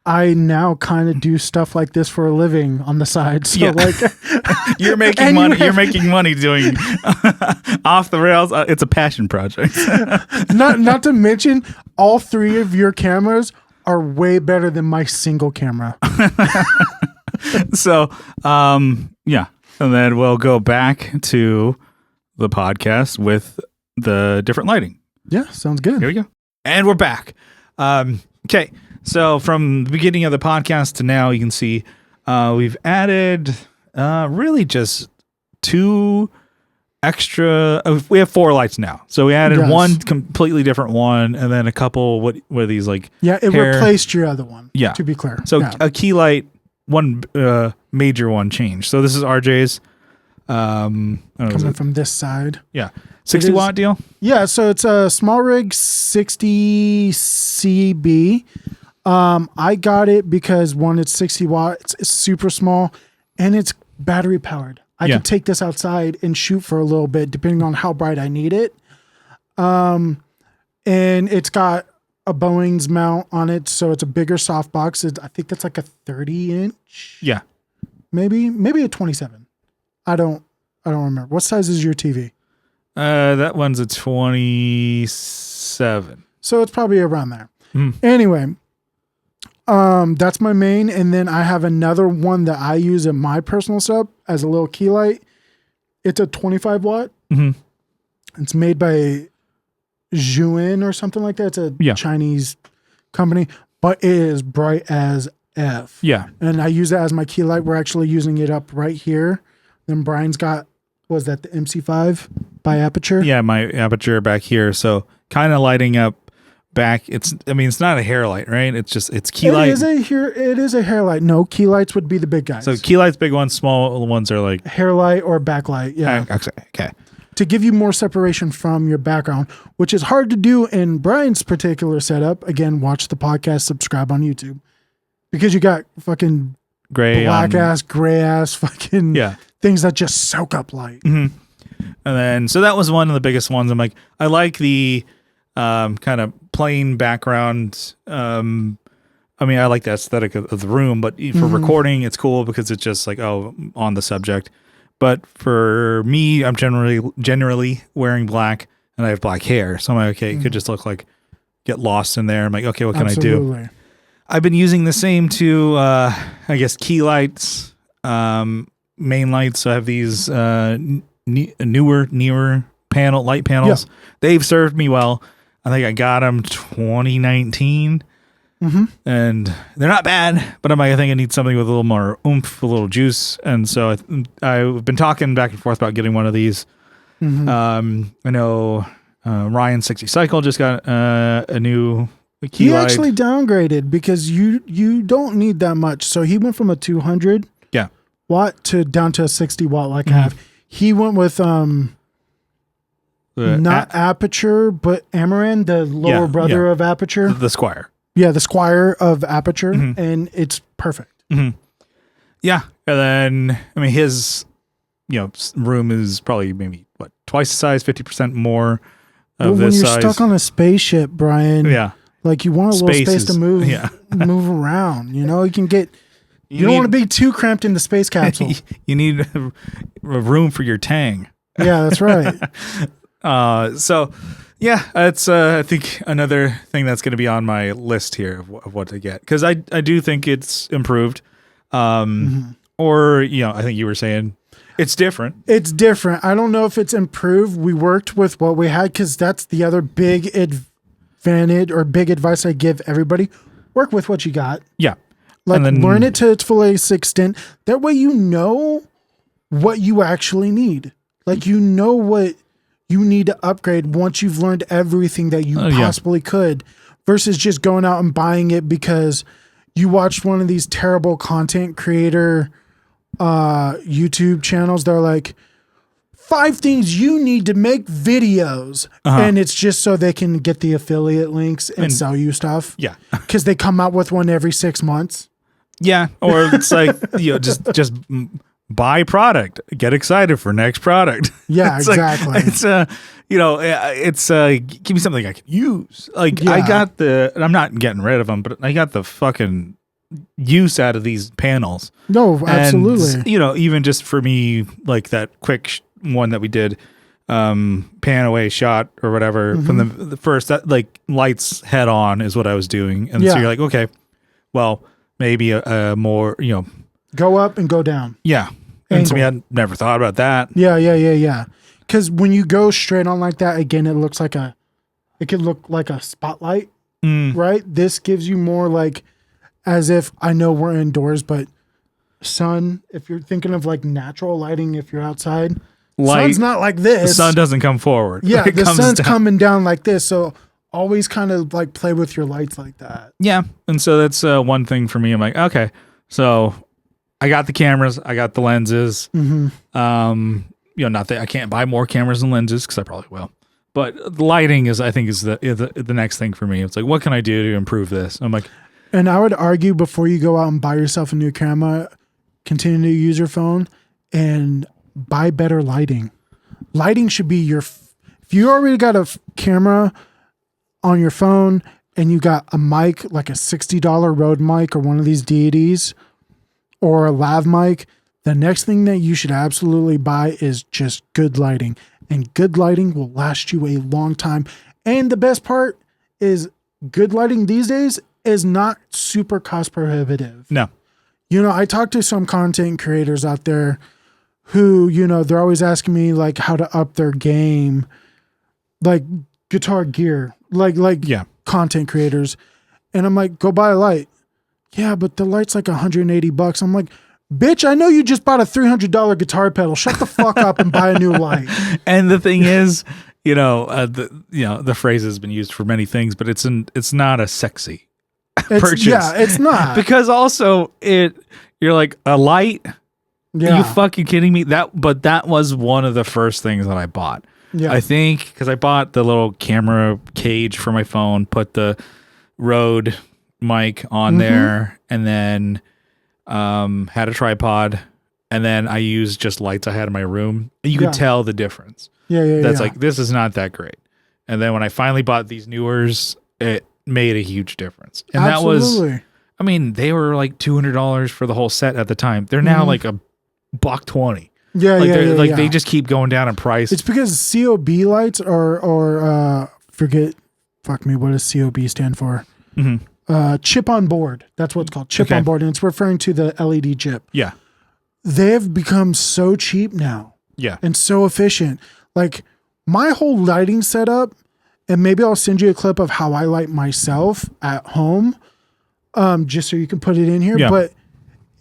I now kind of do stuff like this for a living on the side. So you're making money. You're making money doing off the rails. It's a passion project. not to mention, all 3 of your cameras are way better than my single camera. So, yeah. And then we'll go back to the podcast with the different lighting. Yeah, sounds good. Here we go. And we're back. Okay. So from the beginning of the podcast to now, you can see we've added really just 2 extra. We have 4 lights now. So we added one completely different one, and then a couple. What are these like? Yeah, it replaced your other one. Yeah, to be clear. So a key light, one major one changed. So this is RJ's. Coming from this side. Yeah, 60 watt deal. Yeah, so it's a small rig 60 CB. I got it because one, it's 60 watts, it's super small, and it's battery powered. I can take this outside and shoot for a little bit, depending on how bright I need it. And it's got a Boeing's mount on it, so it's a bigger softbox. I think that's like a 30-inch. Yeah, maybe a 27. I don't remember. What size is your TV? That one's a 27. So it's probably around there. Anyway, that's my main, and then I have another one that I use in my personal setup as a little key light. It's a 25 watt. It's made by Zhuin or something like that. It's a Chinese company, but it is bright as F. Yeah. And I use it as my key light. We're actually using it up right here. Then Brian's got, was that the MC5 by Aperture? Yeah, my Aperture back here. So kind of lighting up back. It's not a hair light, right? It's key light. It is a hair light. No, key lights would be the big guys. So key lights, big ones, small ones are like hair light or backlight. Yeah. Okay. To give you more separation from your background, which is hard to do in Brian's particular setup. Again, watch the podcast, subscribe on YouTube, because you got fucking gray ass fucking things that just soak up light. And then, so that was one of the biggest ones. I'm like, I like the kind of plain background. I like the aesthetic of the room, but for recording, it's cool because it's just like, on the subject. But for me, I'm generally wearing black, and I have black hair. So I'm like, okay, it could just look like, get lost in there. I'm like, okay, what can I do? I've been using the same 2, I guess, key lights, main lights. So I have these newer light panels. Yeah. They've served me well. I think I got them 2019, and they're not bad. But I think I need something with a little more oomph, a little juice. And so I've been talking back and forth about getting one of these. I know Ryan 60 Cycle just got a new key light. He actually downgraded because you don't need that much. So he went from a 200 watt down to a 60 watt like I have. He went with not Aperture, but Amaran, the lower brother of Aperture. The Squire. Yeah, the Squire of Aperture, and it's perfect. Yeah, and then his room is probably maybe twice the size, 50% more of this size. When you're stuck on a spaceship, Brian. Yeah. Like you want a little space to move, move around. You can get. You don't want to be too cramped in the space capsule. You need a room for your Tang. Yeah, that's right. So, yeah, it's I think another thing that's going to be on my list here of what to get, because I do think it's improved. Or I think you were saying it's different. It's different. I don't know if it's improved. We worked with what we had, because that's the other big advantage or big advice I give everybody. Work with what you got. Yeah. Like, learn it to its fullest extent. That way you know what you actually need. Like, you know what you need to upgrade once you've learned everything that you possibly could, versus just going out and buying it because you watched one of these terrible content creator YouTube channels. They're like, 5 things you need to make videos. And it's just so they can get the affiliate links and sell you stuff. Yeah. Because they come out with one every 6 months. Yeah, or it's like just buy product, get excited for next product. Yeah, It's exactly. Like, it's give me something I can use. Like I Yeah. got I'm not getting rid of them, but I got the fucking use out of these panels. No, absolutely. And, even just for me, like that quick one that we did, pan away shot or whatever from the first, that like lights head on is what I was doing. And so Yeah. you're like, okay, well, maybe a more, Go up and go down. yeah. And to me, Angle. I never thought about that. Yeah. Because when you go straight on like that, again, it could look like a spotlight, right? This gives you more like, as if I know we're indoors, but sun, if you're thinking of like natural lighting, if you're outside, sun's not like this. The sun doesn't come forward. Yeah, It the comes sun's down. coming down like this. So always kind of like play with your lights like that. Yeah. And so that's one thing for me. I'm like, okay, so I got the cameras, I got the lenses. Not that I can't buy more cameras and lenses because I probably will. But lighting is the next thing for me. It's like, what can I do to improve this? I'm like, And I would argue before you go out and buy yourself a new camera, continue to use your phone and buy better lighting. Lighting should be if you already got a camera on your phone and you got a mic, like a $60 Rode mic or one of these deities or a lav mic, the next thing that you should absolutely buy is just good lighting. And good lighting will last you a long time. And the best part is good lighting these days is not super cost prohibitive. no. I talk to some content creators out there who, they're always asking me like how to up their game, like guitar gear, like Yeah. content creators. And I'm like, go buy a light. Yeah, but the light's like $180. I'm like, bitch, I know you just bought a $300 guitar pedal. Shut the fuck up and buy a new light. And the thing is, the phrase has been used for many things, but it's not a sexy purchase. Yeah, it's not. Because also you're like, a light? Yeah. Are you fucking kidding me? But that was one of the first things that I bought. Yeah. I think because I bought the little camera cage for my phone, put the Rode mic on there, and then had a tripod, and then I used just lights I had in my room. You could tell the difference. Yeah. That's like, this is not that great. And then when I finally bought these newers, it made a huge difference. And Absolutely. they were like $200 for the whole set at the time. They're now like $120. Yeah, They just keep going down in price. It's because COB lights or fuck me, what does COB stand for? Chip on board. That's what it's called. Chip on board. And it's referring to the LED chip. Yeah. They have become so cheap now. Yeah. And so efficient. Like my whole lighting setup, and maybe I'll send you a clip of how I light myself at home, just so you can put it in here. Yeah. But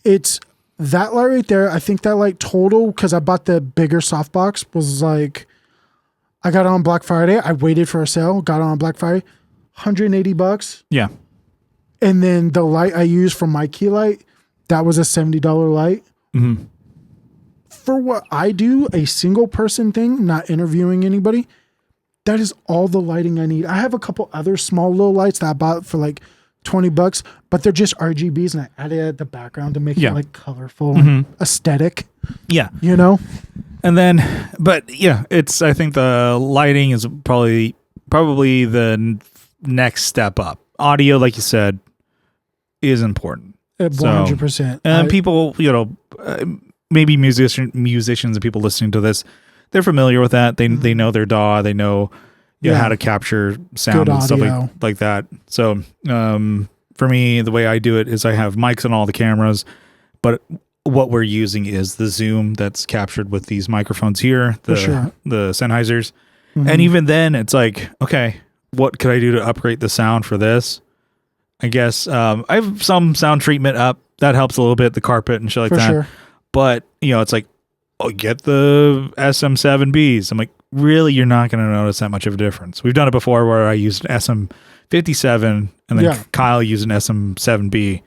it's that light right there. I think that light total, because I bought the bigger softbox, was like, I got it on Black Friday. I waited for a sale, got it on Black Friday, $180. Yeah. And then the light I used for my key light, that was a $70 light. For what I do, a single person thing, not interviewing anybody, that is all the lighting I need. I have a couple other small little lights that I bought for like $20, but they're just RGBs, and I added at the background to make it like colorful and aesthetic. Yeah. And then, but yeah, I think the lighting is probably the next step up. Audio, like you said, is important. 100%. And people, maybe musicians and people listening to this, they're familiar with that. They know their DAW. They know how to capture sound and stuff like that. So for me, the way I do it is I have mics on all the cameras, but what we're using is the Zoom that's captured with these microphones here, the Sennheisers. And even then, it's like, okay, what could I do to upgrade the sound for this? I guess I have some sound treatment up. That helps a little bit, the carpet and shit like that. Sure. But, it's like, get the SM7Bs. I'm like, really, you're not going to notice that much of a difference. We've done it before where I used an SM57 and then Kyle used an SM7B.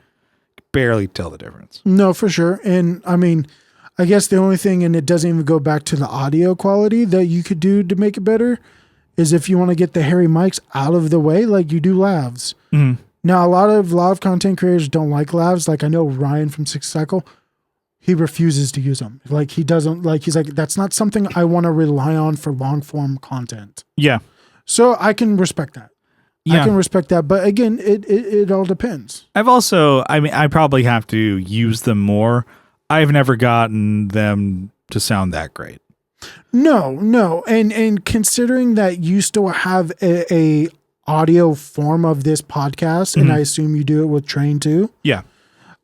Barely tell the difference. No, for sure. And I mean, I guess the only thing, and it doesn't even go back to the audio quality that you could do to make it better, is if you want to get the hairy mics out of the way, like you do lavs. Now, a lot of content creators don't like lavs. Like I know Ryan from Six Cycle, he refuses to use them. Like he doesn't like, he's like, that's not something I want to rely on for long form content. Yeah. So I can respect that. Yeah. I can respect that. But again, it all depends. I probably have to use them more. I've never gotten them to sound that great. No. And considering that you still have a audio form of this podcast, and I assume you do it with Train too. Yeah.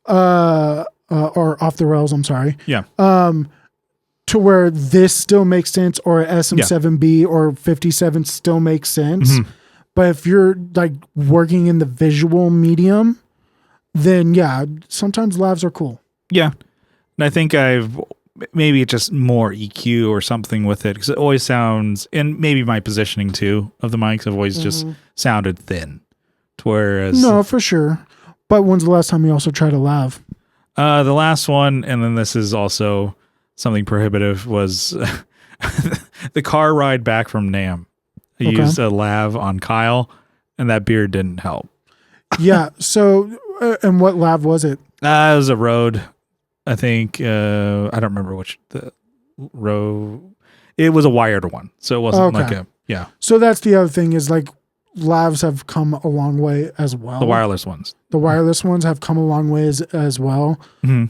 Or Off the Rails, I'm sorry. Yeah. To where this still makes sense, or SM7B or 57 still makes sense. But if you're like working in the visual medium, then yeah, sometimes lavs are cool. Yeah. And I think maybe it's just more EQ or something with it, because it always sounds, and maybe my positioning too of the mics have always just sounded thin. Whereas no, for sure. But when's the last time you also tried a lav? The last one, and then this is also something prohibitive, was the car ride back from NAMM. I used a lav on Kyle, and that beard didn't help. Yeah. So, and what lav was it? It was a Rode. I think, I don't remember which the Rode. It was a wired one. So it wasn't yeah. So that's the other thing is like lavs have come a long way as well. The wireless ones. The wireless ones have come a long way as well.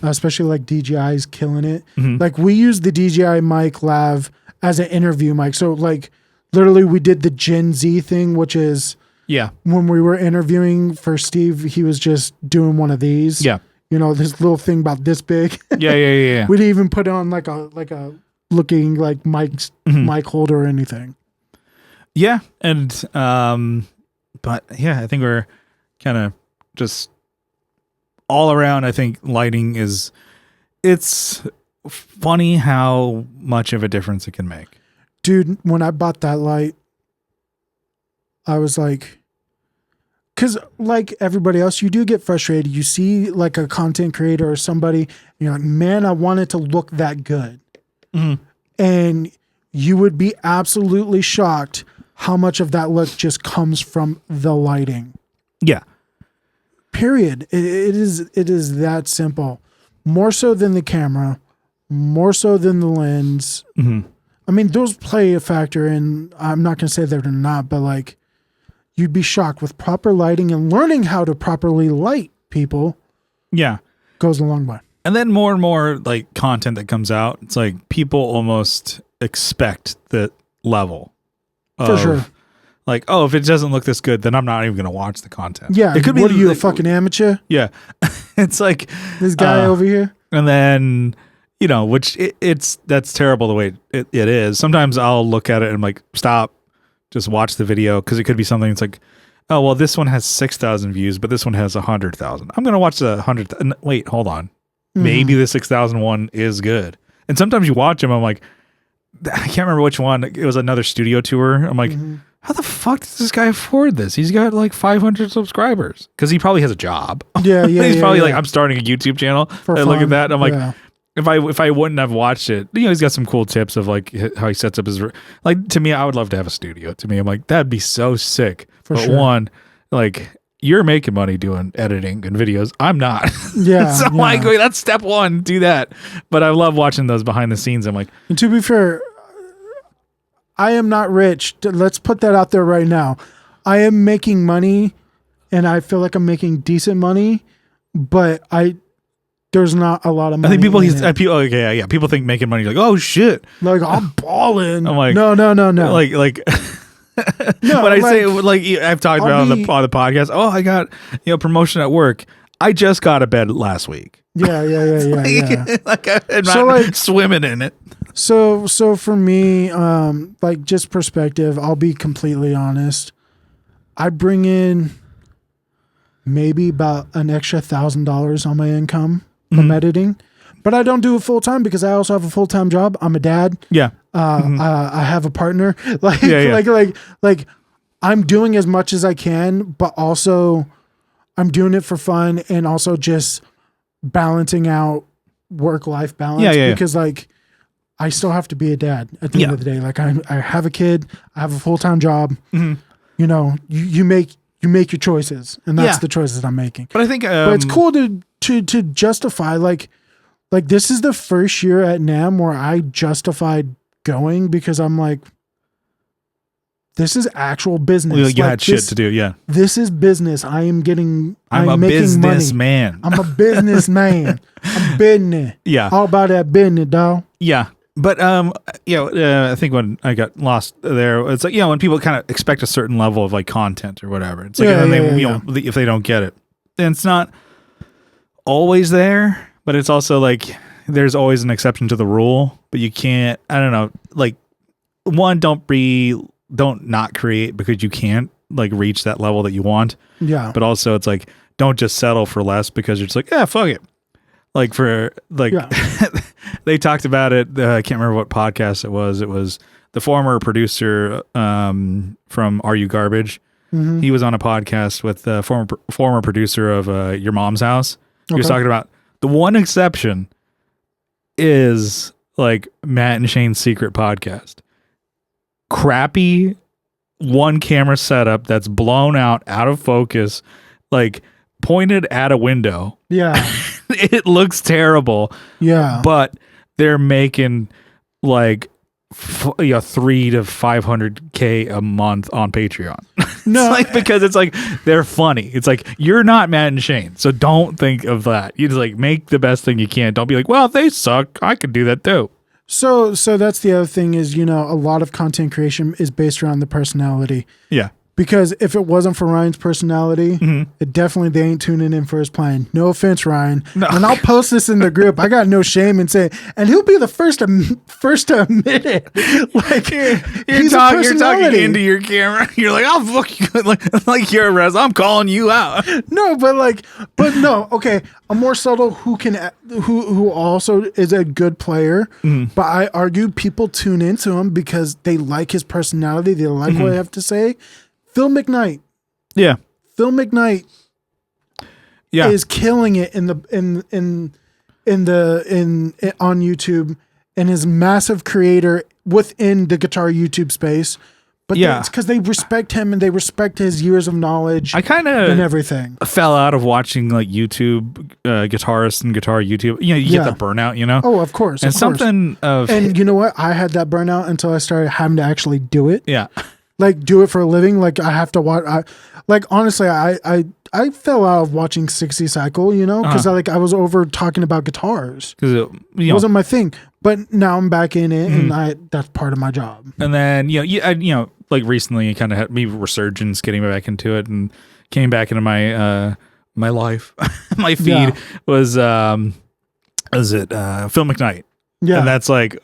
Especially like DJI's killing it. Like we use the DJI mic lav as an interview mic. So like literally we did the Gen Z thing, which is when we were interviewing for Steve, he was just doing one of these. Yeah. You know, this little thing about this big. Yeah. We didn't even put on like a looking like mic holder or anything. Yeah. And but yeah, I think we're kind of just all around. I think lighting it's funny how much of a difference it can make. Dude, when I bought that light, I was like, because like everybody else, you do get frustrated. You see like a content creator or somebody, and you're like, man, I want it to look that good. And you would be absolutely shocked how much of that look just comes from the lighting. Yeah. Period. It is that simple. More so than the camera, more so than the lens. I mean, those play a factor, and I'm not going to say that they're not, but like, you'd be shocked with proper lighting and learning how to properly light people. Yeah. Goes a long way. And then more and more like content that comes out, it's like people almost expect the level. For sure. Like, oh, if it doesn't look this good, then I'm not even going to watch the content. Yeah. It could be, what are you, a fucking amateur? Yeah. It's like this guy over here. And then, you know, which that's terrible the way it is. Sometimes I'll look at it and I'm like, stop, just watch the video. Cause it could be something that's like, oh, well, this one has 6,000 views, but this one has 100,000. I'm going to watch the 100. Wait, hold on. Maybe the 6,000 one is good. And sometimes you watch them. I'm like, I can't remember which one. It was another studio tour. I'm like, how the fuck does this guy afford this? He's got like 500 subscribers because he probably has a job. Yeah. He's probably like, I'm starting a YouTube channel. I look at that. And I'm like, if I wouldn't have watched it, you know, he's got some cool tips of like how he sets up his, like, to me, I would love to have a studio. To me, I'm like, that'd be so sick. But one, like, you're making money doing editing and videos. I'm not. Yeah. So I'm like, wait, that's step one. Do that. But I love watching those behind the scenes. I'm like, and to be fair, I am not rich. Let's put that out there right now. I am making money, and I feel like I'm making decent money, but there's not a lot of money. I think people think making money like, oh shit, like I'm balling. I'm like, no. Like. No, when I say like I've talked about on the podcast, oh, I got promotion at work. I just got a bed last week. Yeah. Like I'm not like swimming in it. So for me, like just perspective, I'll be completely honest. I bring in maybe about an extra $1,000 on my income from editing, but I don't do it full time because I also have a full time job. I'm a dad. Yeah. I have a partner. Like I'm doing as much as I can, but also I'm doing it for fun and also just balancing out work-life balance because like I still have to be a dad at the end of the day. Like I have a kid, I have a full-time job. You know, you make you make your choices, and that's Yeah. the choices I'm making. But I think But it's cool to justify like this is the first year at NAMM where I justified going because I'm like, this is actual business. you like, had shit to do. Yeah. This is business. I'm a making businessman. money. I'm a businessman. I'm business. Yeah. All about that business, dog. Yeah. But, I think when I got lost there, it's like, when people kind of expect a certain level of like content or whatever, it's like, and then they, if they don't get it, then it's not always there, but it's also like, there's always an exception to the rule, but you can't, I don't know, like one, don't not create because you can't like reach that level that you want. Yeah. But also it's like, don't just settle for less because you're just like, yeah, fuck it. Like for like, they talked about it. I can't remember what podcast it was. It was the former producer from Are You Garbage? Mm-hmm. He was on a podcast with the former producer of Your Mom's House. He was talking about the one exception is like Matt and Shane's secret podcast. Crappy one camera setup that's blown out of focus, like pointed at a window. Yeah. It looks terrible. Yeah. But they're making like 300 to 500K a month on Patreon. No, It's like, because it's like they're funny. It's like, you're not Matt and Shane, so don't think of that. You just like make the best thing you can. Don't be like, well, if they suck, I could do that too. So that's the other thing is, a lot of content creation is based around the personality. Yeah. Because if it wasn't for Ryan's personality, it definitely they ain't tuning in for his plan. No offense, Ryan. No. And I'll post this in the group. I got no shame in saying, and he'll be the first to admit it. Like You're talking into your camera. You're like, I'll fuck you. Like you're a res. I'm calling you out. No, but no. Okay, a more subtle who also is a good player. But I argue people tune into him because they like his personality. They like what I have to say. Phil McKnight. Yeah. Phil McKnight is killing it on YouTube and is massive creator within the guitar YouTube space. But it's because they respect him and they respect his years of knowledge. I kind of and everything fell out of watching like YouTube guitarists and guitar YouTube. You get the burnout, Oh, of course. And and you know what? I had that burnout until I started having to actually do it. Yeah. Like do it for a living. Like I have to watch. Honestly, I fell out of watching 60 Cycle, because I was over talking about guitars. Because it wasn't my thing. But now I'm back in it, and that's part of my job. And then like recently, you kind of had me resurgence, getting back into it, and came back into my my life. My feed was Phil McKnight. Yeah, and that's like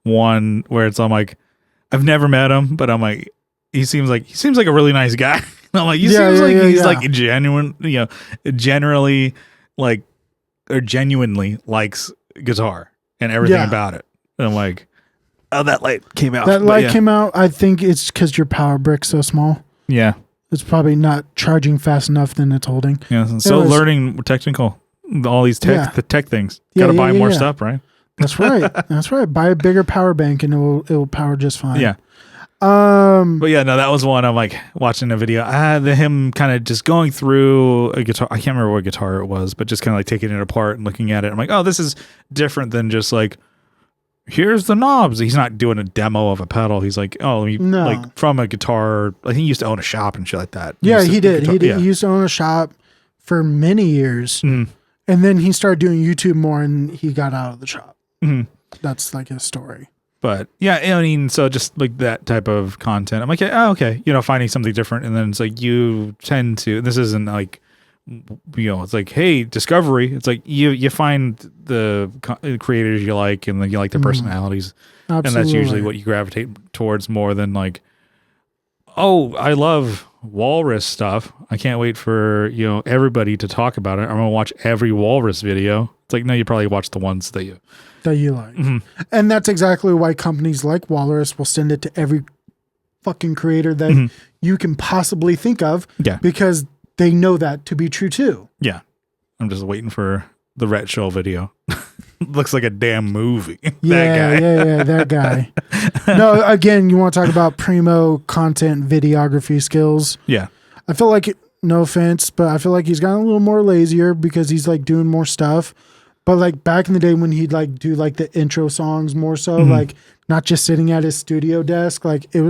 one where it's I'm like, I've never met him, but I'm like, he seems like a really nice guy. I'm like, he's like genuine, generally like or genuinely likes guitar and everything about it. And I'm like, oh, that light came out. That light came out. I think it's because your power brick's so small. Yeah, it's probably not charging fast enough than it's holding. Yeah, so learning technical, all these the tech things. Got to buy more stuff, right? That's right. That's right. Buy a bigger power bank and it will power just fine. Yeah. But yeah, no, that was one I'm like watching a video. Him kind of just going through a guitar. I can't remember what guitar it was, but just kind of like taking it apart and looking at it. I'm like, oh, this is different than just like, here's the knobs. He's not doing a demo of a pedal. He's like, like from a guitar. I think he used to own a shop and shit like that. Yeah, he did. He used to own a shop for many years. And then he started doing YouTube more and he got out of the shop. That's like his story. But yeah, I mean, so just like that type of content, I'm like, oh, okay, finding something different. And then it's like, you tend to, this isn't like, it's like, hey, discovery. It's like you find the creators you like, and then you like their personalities. Absolutely. And that's usually what you gravitate towards more than like, oh, I love Walrus stuff. I can't wait for, everybody to talk about it. I'm going to watch every Walrus video. It's like, no, you probably watch the ones that you like. And that's exactly why companies like Walrus will send it to every fucking creator that you can possibly think of. Yeah. Because they know that to be true too. Yeah. I'm just waiting for the Rhett Show video. Looks like a damn movie. That guy. No, again, you want to talk about primo content videography skills. Yeah. I feel like, no offense, but I feel like he's gotten a little more lazier because he's like doing more stuff. But like back in the day when he'd like do like the intro songs more so, like not just sitting at his studio desk, like it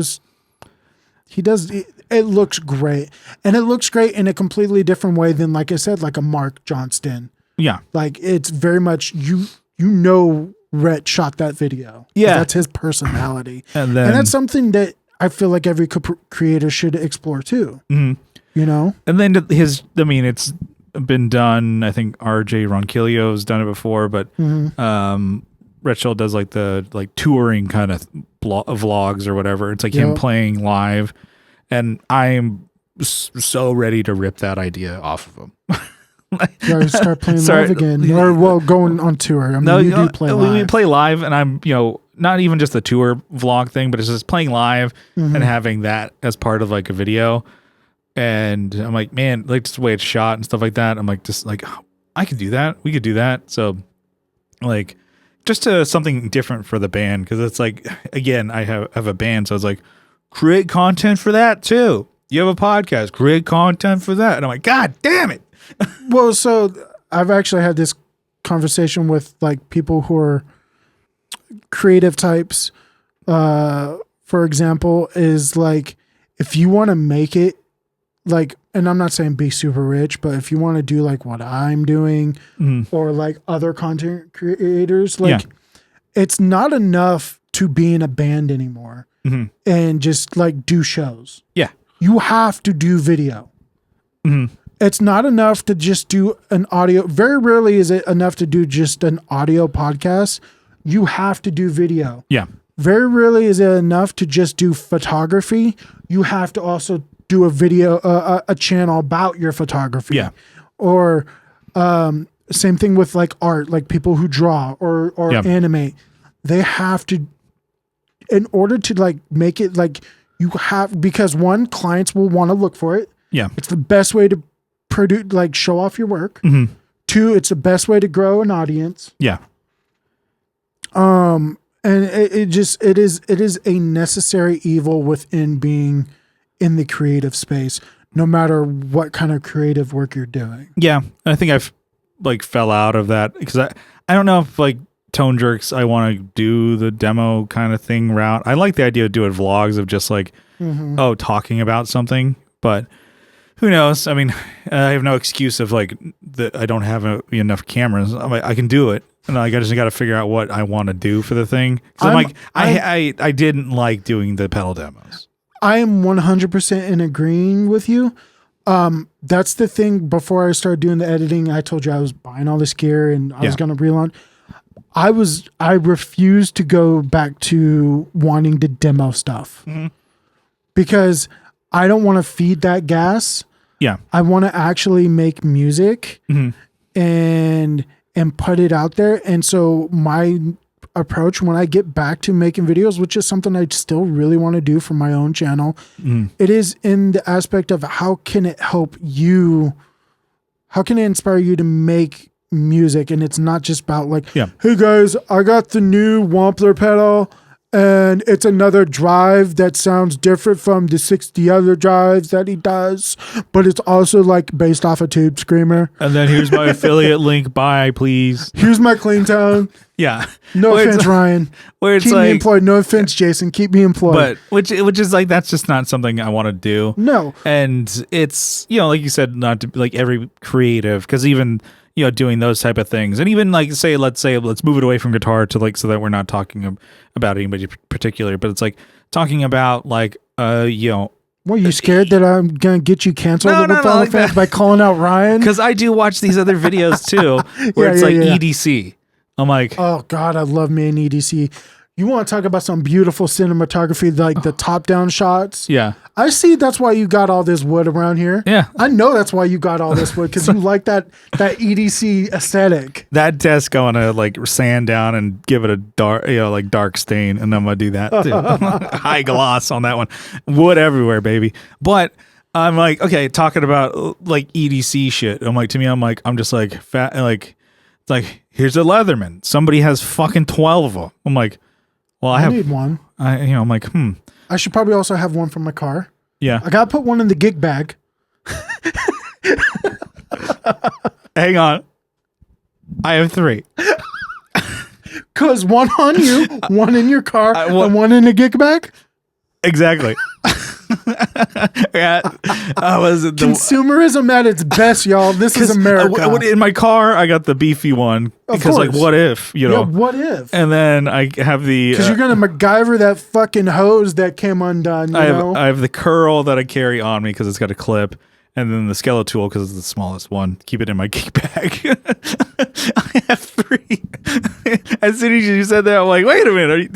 looks great. And it looks great in a completely different way than, like I said, like a Mark Johnston. Yeah. Like it's very much, you know, Rhett shot that video. Yeah. That's his personality. And that's something that I feel like every creator should explore too. Mm-hmm. You know? And then it's been done. I think RJ Ronquillo's done it before, but Rhett Schill does like the touring kind of vlogs or whatever. It's like him playing live, and I'm so ready to rip that idea off of him. Start playing live again, or going on tour. I mean, you do play live. We play live, and I'm not even just the tour vlog thing, but it's just playing live and having that as part of like a video. And I'm like, man, like just the way it's shot and stuff like that. I'm like, just like, I could do that. We could do that. So like just something different for the band. Cause it's like, again, I have a band. So it's like, create content for that too. You have a podcast, create content for that. And I'm like, God damn it. Well, so I've actually had this conversation with like people who are creative types. For example, is like, if you want to make it, like, and I'm not saying be super rich, but if you want to do like what I'm doing or like other content creators, like it's not enough to be in a band anymore and just like do shows. Yeah. You have to do video. It's not enough to just do an audio. Very rarely is it enough to do just an audio podcast. You have to do video. Yeah. Very rarely is it enough to just do photography. You have to also do a video, a channel about your photography. Yeah. Or same thing with like art, like people who draw or animate. They have to, in order to like make it like you have, because one, clients will want to look for it. Yeah. It's the best way to produce, like show off your work. Two, it's the best way to grow an audience. Yeah. And it is a necessary evil within being in the creative space, no matter what kind of creative work you're doing. Yeah. I think I've like fell out of that because I don't know if like Tone Jerks, I want to do the demo kind of thing route. I like the idea of doing vlogs of just like, talking about something, but who knows? I mean, I have no excuse of like I don't have enough cameras. I can do it. And I just got to figure out what I want to do for the thing. I didn't like doing the pedal demos. I am 100% in agreeing with you. That's the thing. Before I started doing the editing, I told you I was buying all this gear and I was going to relaunch. I refused to go back to wanting to demo stuff because I don't want to feed that gas. Yeah. I want to actually make music and put it out there. And so my approach when I get back to making videos, which is something I still really want to do for my own channel, it is in the aspect of how can it help you, how can it inspire you to make music? And it's not just about like, hey guys, I got the new Wampler pedal and it's another drive that sounds different from the 60 other drives that he does, but it's also like based off a Tube Screamer. And then here's my affiliate link. Buy, please. Here's my clean tone. Yeah. No offense, Ryan. Where it's keep me employed. No offense, Jason. Keep me employed. But which is like that's just not something I want to do. No. And it's like you said, not to like every creative, because even doing those type of things, and even like let's move it away from guitar to like so that we're not talking about anybody particular, but it's like talking about like Well, you scared that I'm gonna get you canceled by calling out Ryan? Because I do watch these other videos too, where it's EDC. I'm like, oh God, I love me an EDC. You want to talk about some beautiful cinematography, like the top-down shots? Yeah. I see that's why you got all this wood around here. Yeah. I know that's why you got all this wood, because you like that EDC aesthetic. That desk I want to like sand down and give it a dark, dark stain, and I'm going to do that too. High gloss on that one. Wood everywhere, baby. But I'm like, okay, talking about like EDC shit. I'm like, to me, I'm just like, fat, like, it's like, here's a Leatherman. Somebody has fucking 12 of them. I'm like, well, I need one. I'm like, I should probably also have one for my car. Yeah. I got to put one in the gig bag. Hang on. I have 3. Cause one on you, one in your car, and one in a gig bag. Exactly. Yeah, consumerism at its best, y'all. This is America. In my car, I got the beefy one because, like, what if, you know? Yeah, what if? And then I have the because you're gonna MacGyver that fucking hose that came undone. I have the curl that I carry on me because it's got a clip, and then the Skeletal because it's the smallest one. Keep it in my gig bag. I have 3. As soon as you said that, I'm like, wait a minute.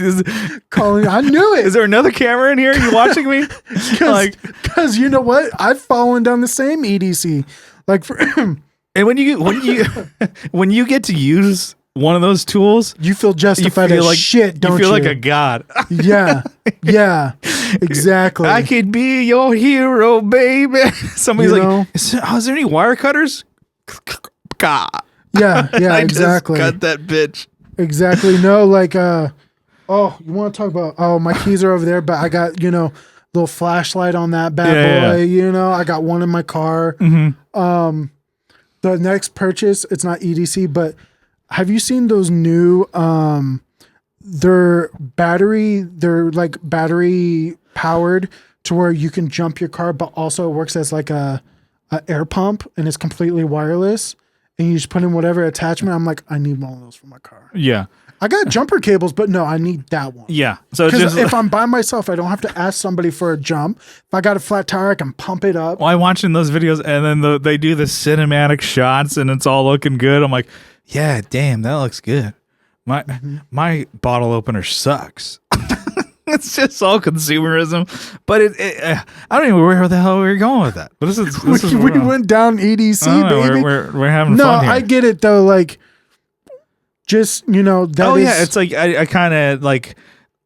Colin, I knew it. Is there another camera in here? Are you watching me? Because you know what? I've fallen down the same EDC. Like for and when you get to use one of those tools, you feel justified as like shit, don't you? You feel like a god. Yeah. Exactly. I could be your hero, baby. Somebody's like, is there any wire cutters? God. Yeah, I exactly. Just cut that bitch. Exactly. No, like, you want to talk about, my keys are over there, but I got, little flashlight on that bad boy, I got one in my car. Mm-hmm. The next purchase, it's not EDC, but have you seen those new, they're like battery powered to where you can jump your car, but also it works as like a air pump and it's completely wireless. And you just put in whatever attachment. I'm like, I need one of those for my car. Yeah. I got jumper cables, but no, I need that one. Yeah. So because if I'm by myself, I don't have to ask somebody for a jump. If I got a flat tire, I can pump it up. Well, I'm watching those videos and then they do the cinematic shots and it's all looking good. I'm like, yeah, damn, that looks good. My bottle opener sucks. It's just all consumerism, but I don't even know where the hell we were going with that. But we went down EDC, baby. We're having fun here. I get it though. Like, just it's like I kind of like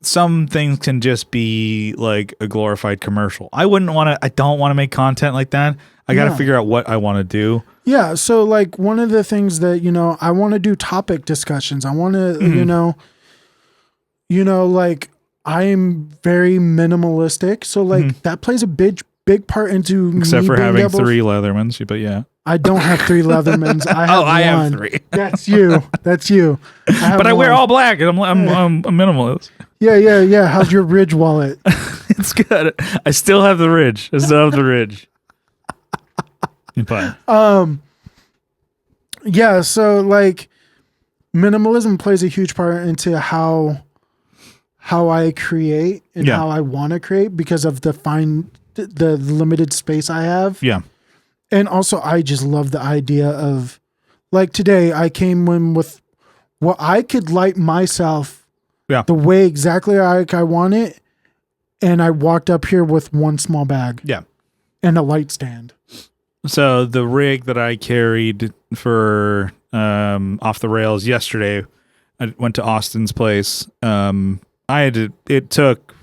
some things can just be like a glorified commercial. I don't want to make content like that. I got to figure out what I want to do. Yeah. So like one of the things that I want to do topic discussions. I want to like. I am very minimalistic, so like that plays a big part into except me for being having 3 Leathermans, but yeah. I don't have 3 Leathermans. I have one. I have 3. That's you. I wear all black, and I'm a minimalist. Yeah. How's your Ridge wallet? It's good. I still have the Ridge. But yeah. So like, minimalism plays a huge part into how I create and how I want to create because of the limited space I have. Yeah. And also I just love the idea of like today I came in with what I could light myself the way exactly like I want it. And I walked up here with one small bag. Yeah. And a light stand. So the rig that I carried for Off the Rails yesterday, I went to Austin's place. It took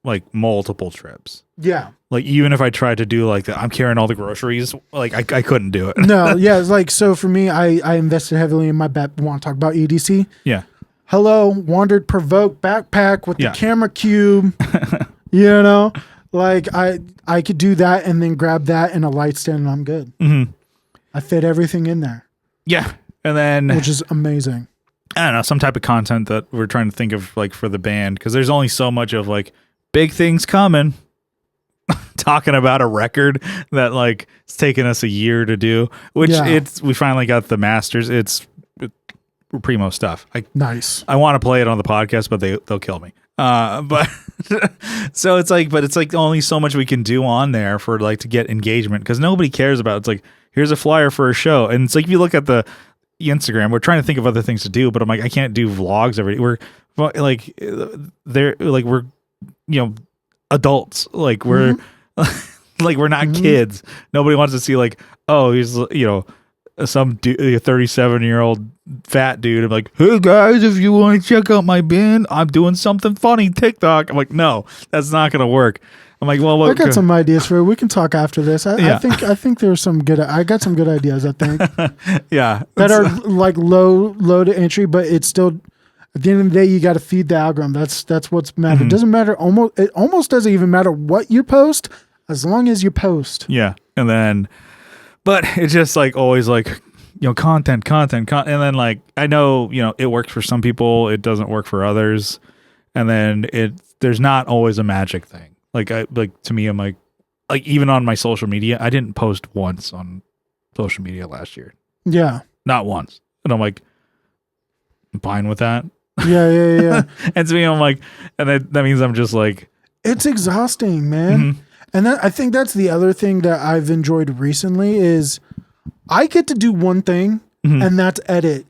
like multiple trips. Yeah. Like even if I tried to do like that, I'm carrying all the groceries. Like I couldn't do it. No. Yeah. It's like, so for me, I invested heavily in my want to talk about EDC. Yeah. Hello, Wandered Provoke backpack with the camera cube. Like I could do that and then grab that and a light stand and I'm good. Mm-hmm. I fit everything in there. Yeah. And then, which is amazing. I don't know, some type of content that we're trying to think of like for the band. Cause there's only so much of like big things coming. Talking about a record that like it's taken us a year to do, which we finally got the masters. It's primo stuff. Nice. I want to play it on the podcast, but they'll kill me. But so it's like only so much we can do on there for like to get engagement because nobody cares about it. It's like, here's a flyer for a show. And it's like, if you look at the Instagram, we're trying to think of other things to do, but I'm like, I can't do vlogs every day. We're like, they're like, we're, adults. Like we're like, we're not kids. Nobody wants to see like, oh, he's, some 37-year-old fat dude. I'm like, hey guys, if you want to check out my band, I'm doing something funny TikTok. I'm like, no, that's not gonna work. I'm like, well, I got some ideas for it. We can talk after this. I think there's some good. I got some good ideas. I think. Yeah, that are like low to entry, but it's still at the end of the day you got to feed the algorithm. That's what's matter. It doesn't matter. It almost doesn't even matter what you post. as long as you post. Yeah. And then, but it's just like always like, content. And then like, I know, it works for some people. It doesn't work for others. And then there's not always a magic thing. To me, I'm like even on my social media, I didn't post once on social media last year. Yeah. Not once. And I'm like, I'm fine with that. Yeah. And to me, I'm like, and that means I'm just like, it's exhausting, man. Mm-hmm. And I think that's the other thing that I've enjoyed recently is I get to do one thing, and that's edit.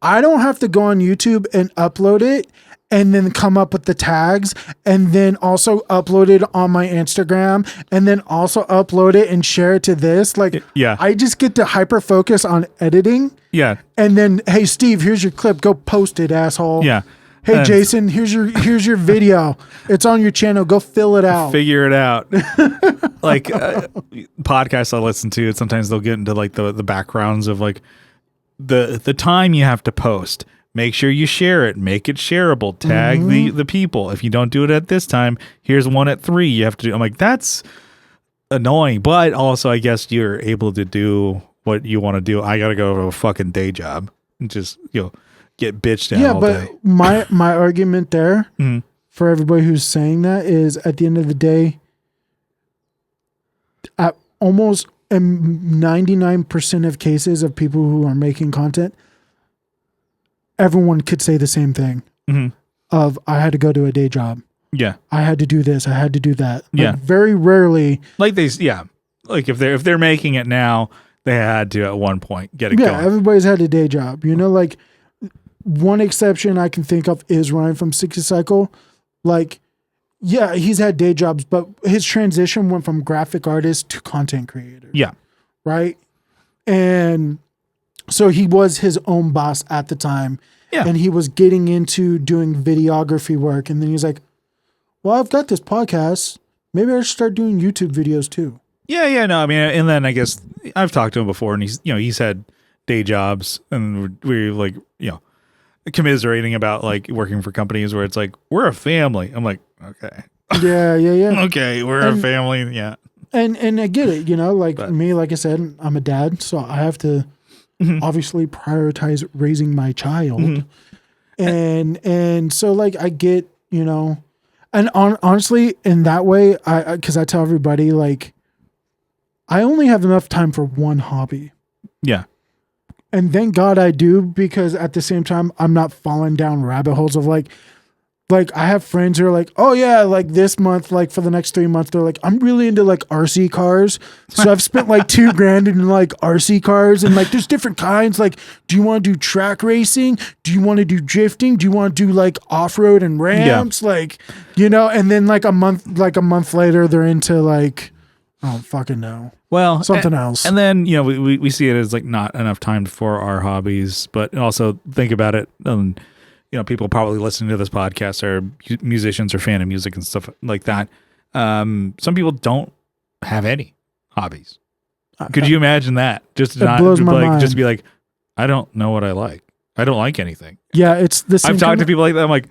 I don't have to go on YouTube and upload it and then come up with the tags and then also upload it on my Instagram and then also upload it and share it to this. Like, yeah. I just get to hyper focus on editing. Yeah. And then, hey, Steve, here's your clip. Go post it, asshole. Yeah. Hey, Jason, here's your video. It's on your channel. Go fill it out. Figure it out. Like podcasts I listen to, sometimes they'll get into like the backgrounds of like the time you have to post. Make sure you share it. Make it shareable. Tag the people. If you don't do it at this time, here's one at 3. You have to do. I'm like, that's annoying. But also, I guess you're able to do what you want to do. I got to go to a fucking day job and just, get bitched down all day. my argument there for everybody who's saying that is at the end of the day, at almost 99% of cases of people who are making content, everyone could say the same thing of I had to go to a day job. Yeah. I had to do this. I had to do that. Yeah. Very rarely. Like like if they're making it now, they had to at one point get it going. Yeah. Everybody's had a day job, like, one exception I can think of is Ryan from 60 Cycle. Like, yeah, he's had day jobs, but his transition went from graphic artist to content creator. Yeah. Right. And so he was his own boss at the time. Yeah. And he was getting into doing videography work. And then he's like, well, I've got this podcast. Maybe I should start doing YouTube videos too. Yeah. No, I mean, and then I guess I've talked to him before and he's had day jobs and we're like, commiserating about like working for companies where it's like we're a family. I'm like, okay, yeah. Okay, we're a family. Yeah, and I get it. Me, like I said, I'm a dad, so I have to obviously prioritize raising my child, and so like I get and honestly in that way, because I tell everybody like I only have enough time for one hobby. Yeah. And thank God I do, because at the same time, I'm not falling down rabbit holes of like I have friends who are like, oh yeah, like this month, like for the next 3 months, they're like, I'm really into like RC cars. So I've spent like $2,000 in like RC cars and like there's different kinds. Like, do you want to do track racing? Do you want to do drifting? Do you want to do like off-road and ramps? Yeah. Like, and then like a month later, they're into like, I don't fucking know. Well, something else. And then, we see it as like not enough time for our hobbies, but also think about it. People probably listening to this podcast are musicians or fan of music and stuff like that. Some people don't have any hobbies. Could you imagine that? Just to just be like, I don't know what I like. I don't like anything. Yeah. It's the same. I've talked to people like that. I'm like,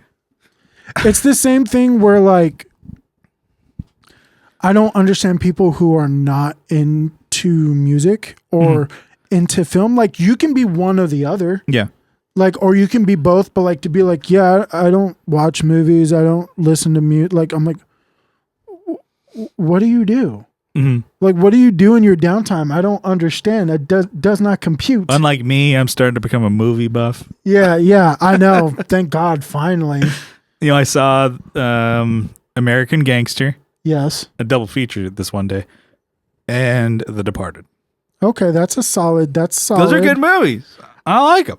it's the same thing where like, I don't understand people who are not into music or into film. Like you can be one or the other. Yeah. Like, or you can be both, but like to be like, yeah, I don't watch movies. I don't listen to music. Like, I'm like, what do you do? Like, what do you do in your downtime? I don't understand. That does not compute. Unlike me, I'm starting to become a movie buff. Yeah. I know. Thank God. Finally. I saw American Gangster. Yes. A double feature this one day. And The Departed. Okay, that's solid. Those are good movies. I like them.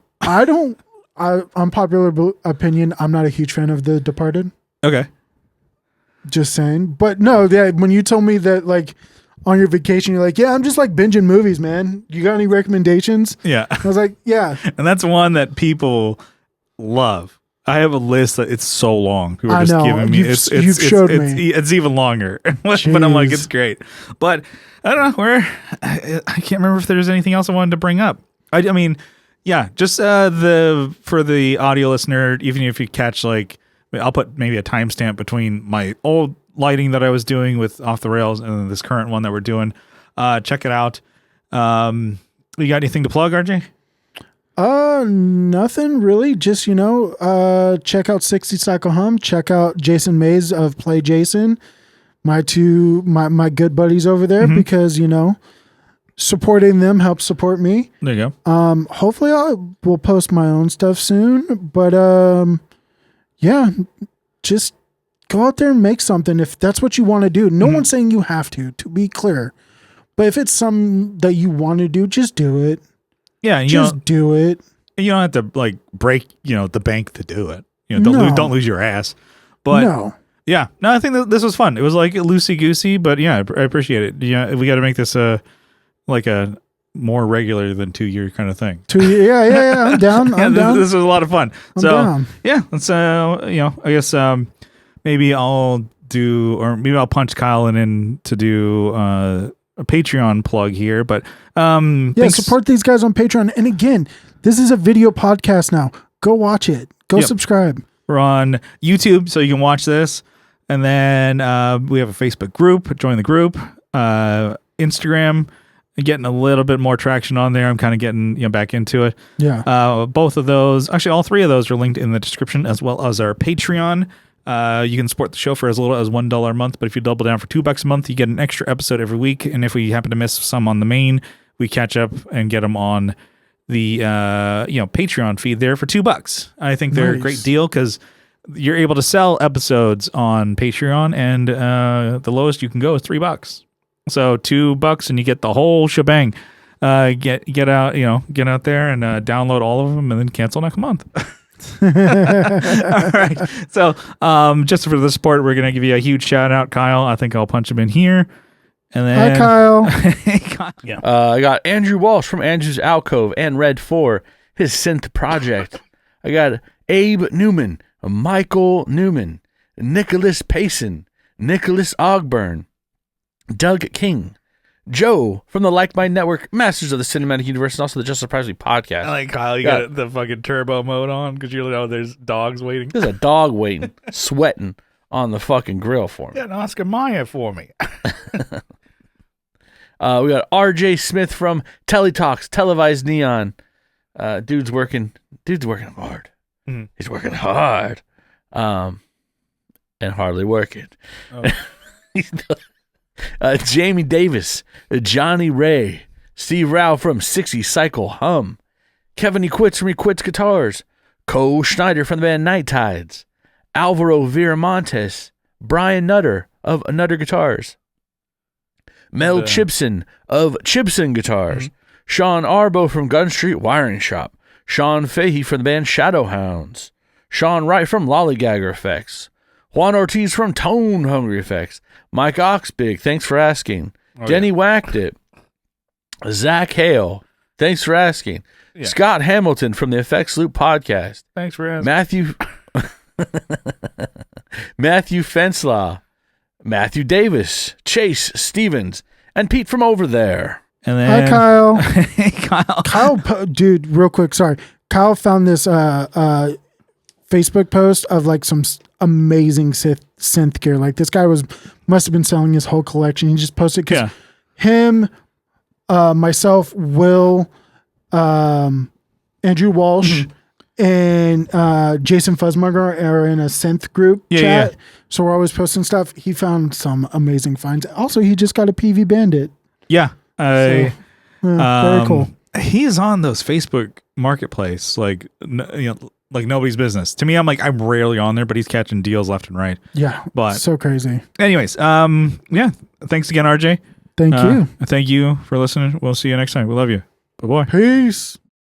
Unpopular opinion, I'm not a huge fan of The Departed. Okay. Just saying. But no, when you told me that like on your vacation, you're like, yeah, I'm just like binging movies, man. You got any recommendations? Yeah. I was like, yeah. And that's one that people love. I have a list that it's so long. Who are just giving me you've showed me. It's even longer. But I'm like, it's great. But I don't know I can't remember if there's anything else I wanted to bring up. I mean, yeah, just for the audio listener, even if you catch like I'll put maybe a timestamp between my old lighting that I was doing with Off the Rails and then this current one that we're doing. Check it out. You got anything to plug, RJ? Nothing really. Just, check out 60 Cycle Hum. Check out Jason Mays of Play Jason. My good buddies over there, because, supporting them helps support me. There you go. Hopefully we'll post my own stuff soon, but, yeah, just go out there and make something if that's what you want to do. No one's saying you have to be clear, but if it's something that you want to do, just do it. Yeah. Just do it. You don't have to like break, the bank to do it. Don't lose your ass. But no. Yeah, no, I think that this was fun. It was like loosey goosey, but yeah, I appreciate it. Yeah, we got to make this like a more regular than 2 year kind of thing. 2 year, yeah. I'm down. I'm down. This was a lot of fun. I'm down. Yeah, let's I guess maybe I'll punch Kyle in to do a Patreon plug here. But support these guys on Patreon. And again, this is a video podcast now. Go watch it. Go subscribe. We're on YouTube, so you can watch this. And then we have a Facebook group. Join the group. Instagram, getting a little bit more traction on there. I'm kind of getting back into it. Yeah. Both of those, actually all three of those are linked in the description, as well as our Patreon. You can support the show for as little as $1 a month, but if you double down for $2 a month, you get an extra episode every week. And if we happen to miss some on the main, we catch up and get them on the Patreon feed there for $2. I think they're a great deal because you're able to sell episodes on Patreon, and the lowest you can go is $3. So $2 and you get the whole shebang. Get out there and download all of them and then cancel next month. All right. So just for the support, we're gonna give you a huge shout out, Kyle. I think I'll punch him in here. And then hi, Kyle. Hey, Kyle. Yeah. I got Andrew Walsh from Andrew's Alcove and Red 4, his synth project. I got Abe Newman, Michael Newman, Nicholas Payson, Nicholas Ogburn, Doug King, Joe from the Like Mind Network, Masters of the Cinematic Universe, and also the Just Surprise Me podcast. I like Kyle. You got the fucking turbo mode on because you know there's dogs waiting. There's a dog waiting, sweating on the fucking grill for me. Get an Oscar Mayer for me. We got RJ Smith from Teletalks, Televised Neon. Dude's working hard. Mm-hmm. He's working hard. And hardly working. Oh. Jamie Davis, Johnny Ray, Steve Rao from 60 Cycle Hum, Kevin Equits from Equits Guitars, Cole Schneider from the band Night Tides, Alvaro Viramontes, Brian Nutter of Nutter Guitars, Mel Chipson of Chipson Guitars, Sean Arbo from Gun Street Wiring Shop, Sean Fahey from the band Shadowhounds, Sean Wright from Lollygagger Effects, Juan Ortiz from Tone Hungry Effects, Mike Oxbig, thanks for asking, Denny Whacked It, Zach Hale, thanks for asking, Scott Hamilton from the Effects Loop podcast, Thanks for asking, Matthew Fenslaw, Matthew Davis, Chase Stevens, and Pete from over there. And then hi, Kyle. Hey, Kyle. Kyle, dude, real quick, sorry. Kyle found this Facebook post of like some amazing synth gear. Like this guy must have been selling his whole collection. He just posted because him, myself, Will, Andrew Walsh, and Jason Fuzzmugger are in a synth group chat. So we're always posting stuff. He found some amazing finds. Also, he just got a PV Bandit. Yeah. Very cool. He's on those Facebook marketplace like like nobody's business. To me, I'm rarely on there, but he's catching deals left and right. Yeah, but so crazy. Anyways, thanks again, RJ. Thank you. Thank you for listening. We'll see you next time. We love you. Bye-bye. Peace.